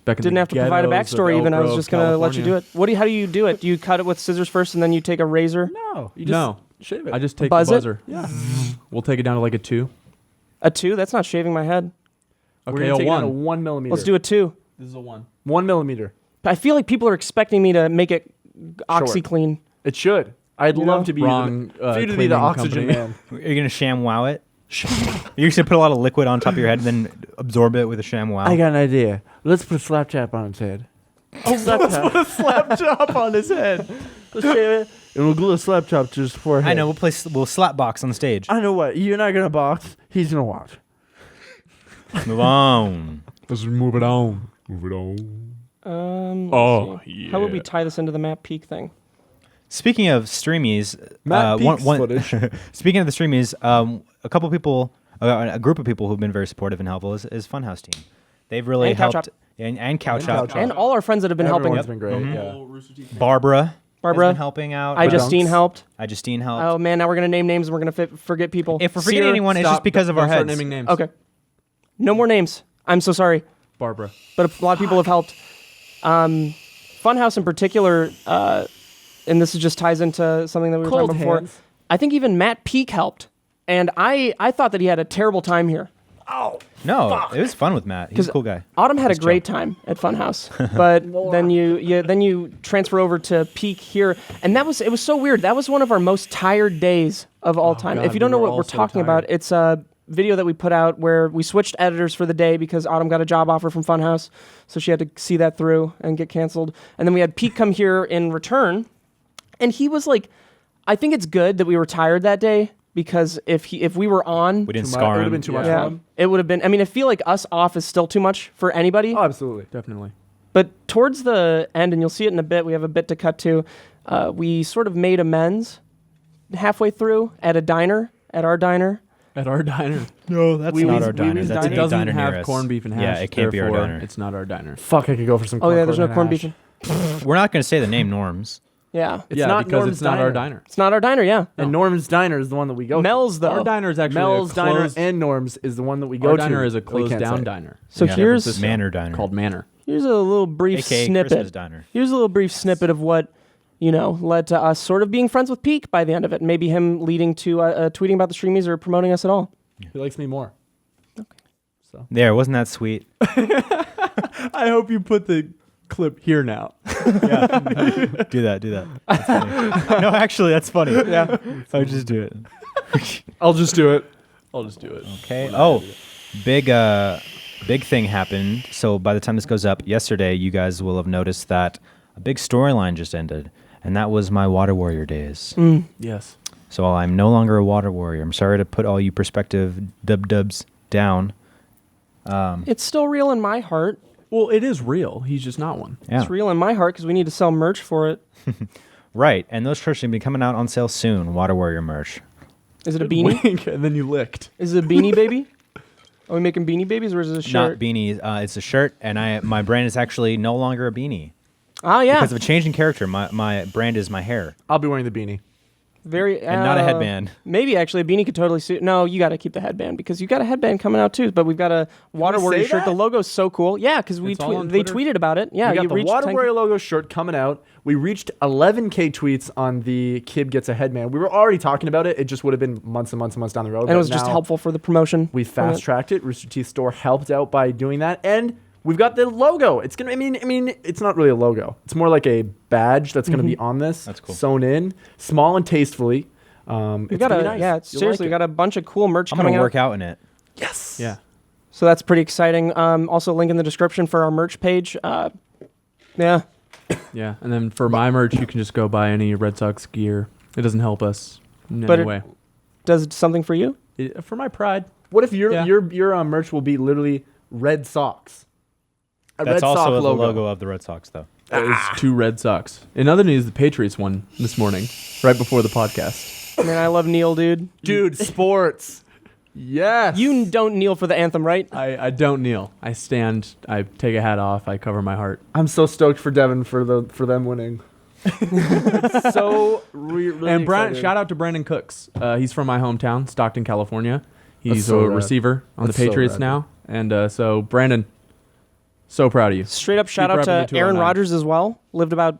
S1: Back in
S2: Didn't
S1: the
S2: have to provide a
S1: ghettos of
S2: backstory even. I was
S1: Elk
S2: just
S1: Grove,
S2: going to let you do
S1: California.
S2: it. How do you do it? Do you cut it with scissors first and then you take a razor?
S4: No, you just
S1: No.
S4: shave it.
S1: I just take
S2: Buzz
S1: the
S2: it?
S1: buzzer.
S4: yeah.
S1: We'll take it down to like a 2.
S2: A 2? That's not shaving my head.
S4: We're
S1: Okay,
S4: gonna
S1: a
S4: take it down to
S1: 1.
S4: 1 millimeter.
S2: Let's do a 2.
S1: This is a 1.
S4: 1 millimeter.
S2: I feel like people are expecting me to make it OxyClean.
S4: It should. I'd
S2: You
S4: love
S2: know?
S4: to be
S1: Wrong,
S4: for you to be the
S1: cleaning
S4: oxygen
S1: company.
S4: man.
S3: Are you gonna sham wow it? You're just gonna put a lot of liquid on top of your head and then absorb it with a sham wow.
S4: I got an idea. Let's put a slap chap on his head. Oh, slap chap.
S1: Slap chop on his head.
S4: Let's shave it, and we'll glue a slap chop to his forehead.
S3: I know. We'll slap box on stage.
S4: I know what. You're not gonna box. He's gonna watch.
S3: Move on.
S1: Let's move it on. Move it on.
S2: Let's see. How would we tie this into the map peak thing?
S3: Speaking of Streamys,
S4: Matt Peaks footage.
S3: speaking of the Streamys, a couple people, a group of people who've been very supportive and helpful is Funhouse team. They've really
S2: And Couch
S3: helped,
S2: Up.
S3: and Couch
S4: And
S3: Up.
S4: Couch Up.
S2: And all our friends that have been helping.
S4: Everyone's been great.
S3: Mhm.
S4: Yeah.
S3: Barbara has
S2: Barbara,
S3: been helping out.
S2: Justine helped.
S3: Justine helped.
S2: Oh man, now we're gonna name names and we're gonna forget people.
S3: If we're forgetting
S2: Sear-
S3: anyone, it's just because of our
S1: Don't start
S3: heads.
S1: naming names.
S2: Okay. No more names. I'm so sorry,
S1: Barbara.
S2: but a lot of people have helped. Funhouse in particular, and this just ties into something that we were
S4: Cold
S2: talking about before.
S4: hands.
S2: I think even Matt Peak helped, and I thought that he had a terrible time here.
S3: No, it was fun with Matt. He's a cool guy.
S2: Autumn had a
S3: Nice
S2: great time at Funhouse, but then you transfer over to Peak here, and it was so weird. That was one of our most tired days of all time.
S1: God,
S2: If you don't
S1: we
S2: know
S1: were
S2: what
S1: all
S2: we're
S1: so
S2: talking about,
S1: tired.
S2: it's a video that we put out where we switched editors for the day because Autumn got a job offer from Funhouse, so she had to see that through and get canceled. And then we had Peak come here in return, and he was like, I think it's good that we were tired that day. Because if we were on,
S3: We didn't
S4: Too much-
S3: scar
S4: it would have
S3: him.
S4: been too much
S2: yeah,
S4: for him.
S2: it would have been. I mean, I feel like us off is still too much for anybody.
S4: Oh, absolutely.
S1: Definitely.
S2: But towards the end, and you'll see it in a bit, we have a bit to cut to. We sort of made amends halfway through at our diner.
S1: At our diner.
S3: No, that's
S2: We-
S3: not
S2: we-
S3: our diner.
S2: we-
S3: That's
S1: It
S3: a
S1: doesn't
S3: diner near
S1: have
S3: us.
S1: corned beef and hash.
S3: Yeah, it can't be our
S1: therefore,
S3: diner.
S1: It's not our diner.
S4: Fuck, I could go for some.
S2: Oh yeah, there's no
S4: corned
S2: corned
S4: hash.
S2: beef.
S3: We're not going to say the name Norms.
S2: Yeah,
S4: It's
S1: yeah,
S4: not
S1: because
S4: Norm's
S1: it's not our
S4: Diner.
S1: diner.
S2: it's not our diner. Yeah,
S4: And Norm's Diner is the one that we go to.
S2: Mel's though.
S1: Our diner is actually
S4: Mel's
S1: a
S4: Diner
S1: closed,
S4: and Norm's is the one that we go
S1: our
S4: to.
S1: diner is a
S4: We
S1: closed
S4: can't
S1: down
S4: say.
S1: diner.
S2: So
S3: Yeah.
S2: here's
S3: Manor Diner.
S1: Called Manor.
S2: here's a little brief
S3: AKA
S2: snippet.
S3: Christmas Diner.
S2: Here's a little brief snippet of what led to us sort of being friends with Peak by the end of it. Maybe him leading to tweeting about the Streamys or promoting us at all.
S4: He likes me more.
S3: There, wasn't that sweet?
S1: I hope you put the clip here now.
S3: Do that. That's funny. No, actually, that's funny. Yeah. I would just do it.
S4: I'll just do it.
S1: I'll just do it.
S3: Okay. Oh, big thing happened. So by the time this goes up, yesterday, you guys will have noticed that a big storyline just ended, and that was my Water Warrior days.
S1: Yes.
S3: So I'm no longer a Water Warrior. I'm sorry to put all you prospective dubs down.
S2: It's still real in my heart.
S1: Well, it is real. He's just not one.
S3: Yeah.
S2: It's real in my heart because we need to sell merch for it.
S3: Right. And those shirts are going to be coming out on sale soon. Water Warrior merch.
S2: Is it a beanie?
S1: Wink, and then you licked.
S2: Is it a beanie baby? Are we making beanie babies or is it a shirt?
S3: Not beanies. It's a shirt, and my brand is actually no longer a beanie
S2: Oh yeah,
S3: because of a change in character. My brand is my hair
S4: I'll be wearing the beanie.
S2: very
S3: and not a headband.
S2: Maybe actually a beanie could totally suit. No, you got to keep the headband because you got a headband coming out too. But we've got a Water
S4: we
S2: Warrior
S4: say
S2: shirt.
S4: that?
S2: The logo's so cool. Yeah, because
S1: It's all on
S2: they
S1: Twitter.
S2: tweeted about it. Yeah,
S4: we got
S2: you
S4: the
S2: reached
S4: Water
S2: 10K.
S4: Warrior logo shirt coming out. We reached 11K tweets on the Kid Gets a Headband. We were already talking about it. It just would have been months and months and months down the road.
S2: and it was just helpful for the promotion.
S4: We fast tracked it. Rooster Teeth Store helped out by doing that, and we've got the logo. It's gonna. I mean, it's not really a logo. It's more like a badge that's gonna be on this.
S3: That's cool.
S4: Sewn in, small and tastefully.
S2: We
S4: It's
S2: got
S4: gonna be
S2: a
S4: nice.
S2: yeah.
S4: You'll
S2: Seriously, we
S4: like
S2: got a bunch of cool merch
S3: I'm
S2: coming
S3: going to
S2: out.
S3: work out in it.
S4: Yes.
S1: Yeah.
S2: So that's pretty exciting. Also, link in the description for our merch page. Yeah.
S1: Yeah. And then for my merch, you can just go buy any Red Sox gear. It doesn't help us in
S2: But
S1: any
S2: it-
S1: way.
S2: Does it something for you?
S1: For my pride.
S4: What if your
S1: Yeah.
S4: your merch will be literally Red Sox? A
S3: That's
S4: Red
S3: also
S4: Sox
S3: the
S4: logo.
S3: logo of the Red Sox, though.
S1: It was 2 Red Sox. In other news, the Patriots won this morning, right before the podcast.
S2: Man, I love Neil, dude.
S4: Dude, sports. Yes.
S2: You don't kneel for the anthem, right?
S1: I don't kneel. I stand. I take a hat off. I cover my heart.
S4: I'm so stoked for Devin for them winning. It's so really
S1: And
S4: exciting.
S1: shout out to Brandon Cooks. He's from my hometown, Stockton, California. He's
S4: That's so
S1: a
S4: rad.
S1: receiver on
S4: That's
S1: the
S4: so
S1: Patriots
S4: rad.
S1: now. And so, Brandon, So proud of you.
S2: Straight up shout
S1: Keep
S2: out
S1: repping
S2: to
S1: the
S2: Aaron
S1: 209.
S2: Rodgers as well. Lived about...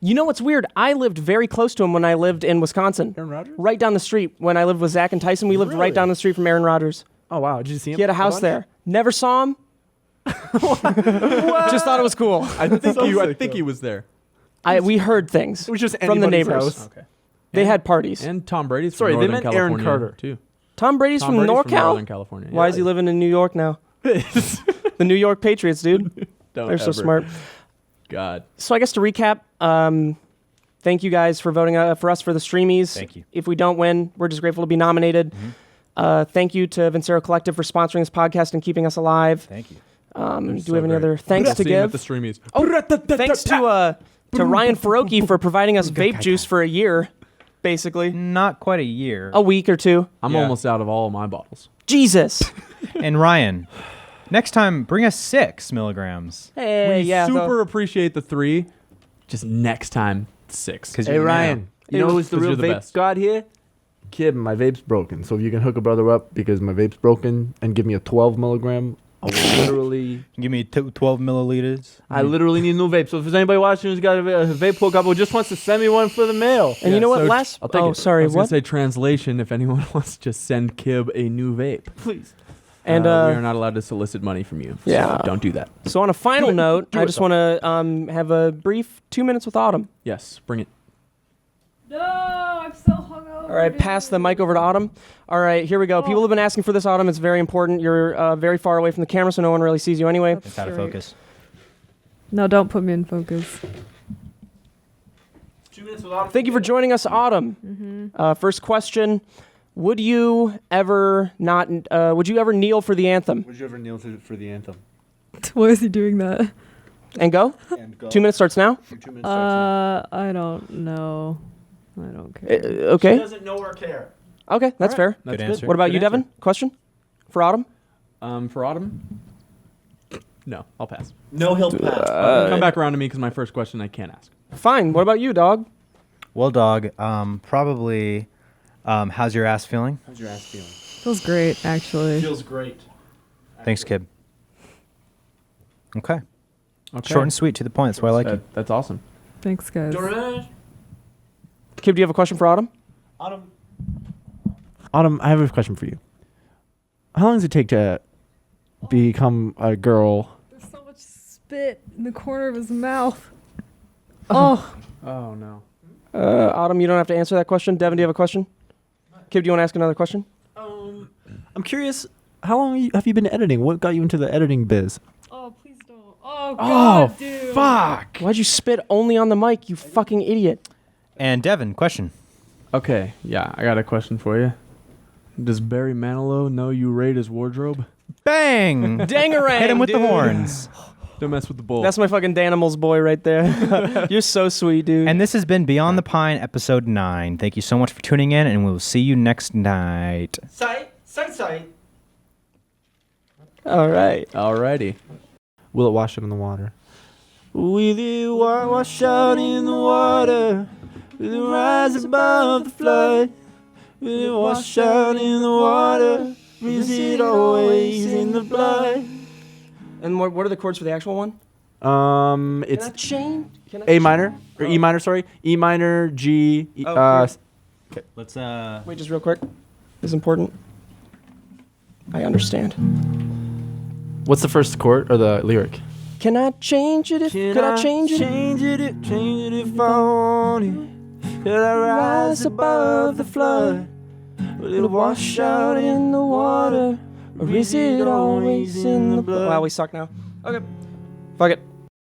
S2: You know what's weird? I lived very close to him when I lived in Wisconsin.
S4: Aaron Rodgers?
S2: Right down the street. When I lived with Zach and Tyson, we lived right
S4: Really?
S2: down the street from Aaron Rodgers.
S4: Oh, wow. Did you see him?
S2: He had a house
S4: bunch?
S2: there. Never saw him. Just thought it was cool.
S1: I think
S4: So
S1: I
S4: sick,
S1: think
S4: though.
S1: he was there.
S2: We heard things
S4: It was just
S2: from the
S4: anybody's
S2: neighbors.
S4: house.
S1: Okay.
S2: They had parties.
S1: And Tom Brady's from
S4: Sorry, they
S1: Northern
S4: meant Aaron
S1: California
S4: Carter.
S1: too.
S2: Tom Brady's
S1: Tom
S2: from
S1: Brady's
S2: NorCal?
S1: Northern California.
S2: Why is he living in New York now? The New York Patriots, dude.
S1: Don't
S2: They're so
S1: ever.
S2: smart.
S1: God.
S2: So I guess to recap, thank you guys for voting for us for the Streamys.
S3: Thank you.
S2: If we don't win, we're just grateful to be nominated. Thank you to Vincero Collective for sponsoring this podcast and keeping us alive.
S3: Thank you.
S2: Do we
S1: so
S2: have any
S1: great.
S2: other thanks to
S1: See him at
S2: give?
S1: the Streamys.
S2: Thanks to Ryan Faroki for providing us vape juice for a year, basically.
S3: Not quite a year.
S2: A week or two.
S1: I'm
S3: Yeah.
S1: almost out of all my bottles.
S2: Jesus.
S3: And Ryan, next time bring us 6 milligrams.
S2: Hey,
S1: We
S2: yeah.
S1: super appreciate the 3. Just next time 6.
S3: Because
S4: Hey, Ryan. You know who's the
S1: 'Cause
S4: real
S1: you're the
S4: vape
S1: best.
S4: god here? Kid, my vape's broken. So if you can hook a brother up because my vape's broken and give me a 12 milligram, I will literally...
S3: Give me 12 milliliters.
S4: I literally need a new vape. So if there's anybody watching who's got a vape hookup or just wants to send me one for the mail,
S2: And you know what?
S1: so
S2: Last.
S4: I'll take
S2: Oh,
S4: it.
S2: sorry.
S1: I was gonna
S2: What?
S1: say translation. If anyone wants to just send Kib a new vape,
S4: please.
S2: And
S1: we are not allowed to solicit money from you. So
S2: Yeah.
S1: don't do that.
S2: so on a final note,
S4: Do
S2: I
S4: it,
S2: just
S4: though.
S2: want to have a brief 2 minutes with Autumn.
S1: Yes, bring it.
S5: No, I'm so hungover.
S2: All right, pass the mic over to Autumn. All right, here we go. People have been asking for this, Autumn. It's very important. You're very far away from the camera, so no one really sees you anyway.
S3: It's out of
S5: Great.
S3: focus.
S5: No, don't put me in focus.
S4: 2 minutes without...
S2: Thank you for joining us, Autumn. First question: Would you ever not? Would you ever kneel for the anthem?
S4: Would you ever kneel for the anthem?
S5: Why is he doing that?
S2: And go.
S4: And go.
S2: 2 minutes starts now.
S4: 2 minutes starts
S5: I don't know. I don't
S2: Uh,
S5: care.
S2: okay.
S4: doesn't know or care.
S2: Okay, that's
S1: All
S2: fair.
S1: right, That's
S3: Good answer.
S2: What about
S1: Good
S2: you,
S1: answer.
S2: Devin? Question for Autumn?
S1: For Autumn? No, I'll pass.
S4: No, he'll pass.
S1: Come back around to me because my first question I can't ask.
S2: Fine. What about you, dog?
S3: Well, dog, probably, how's your ass feeling?
S4: How's your ass feeling?
S5: Feels great, actually.
S4: Feels great.
S3: Thanks, kid. Okay.
S1: Okay.
S3: Short and sweet, to the point. That's why I like it.
S1: That's awesome.
S5: Thanks, guys.
S2: Kib, do you have a question for Autumn?
S4: Autumn, I have a question for you. How long does it take to become a girl?
S5: There's so much spit in the corner of his mouth. Oh,
S1: Oh, no.
S2: Autumn, you don't have to answer that question. Devin, do you have a question? Kib, do you want to ask another question?
S4: I'm curious, how long have you been editing? What got you into the editing biz?
S5: oh, please don't. Oh, God, dude.
S1: Fuck!
S2: Why'd you spit only on the mic, you fucking idiot?
S3: And Devin, question.
S1: Okay, yeah, I got a question for you. Does Barry Manilow know you raid his wardrobe?
S3: Bang!
S2: Dangarang,
S3: Hit him with the
S2: dude.
S3: horns.
S1: Don't mess with the bull.
S2: That's my fucking Danimals boy right there. You're so sweet, dude.
S3: And this has been Beyond the Pine, episode 9. Thank you so much for tuning in, and we'll see you next night.
S4: Sight.
S2: All right.
S1: Alrighty.
S4: Will it wash out in the water? Will it wash out in the water? Will it rise above the flood? Will it wash out in the water? Is it always in the blood?
S2: And what are the chords for the actual one?
S4: It's
S2: change.
S4: A minor or E minor. Sorry, E minor, G.
S3: Let's,
S2: Wait, just real quick. This is important. I understand.
S4: What's the first chord or the lyric?
S2: Can I change it? Could I change it?
S4: Change it if I want it. Could I rise above the flood? Will it wash out in the water?
S2: Or is it always in the blood? Wow, we suck now. Okay. Fuck it.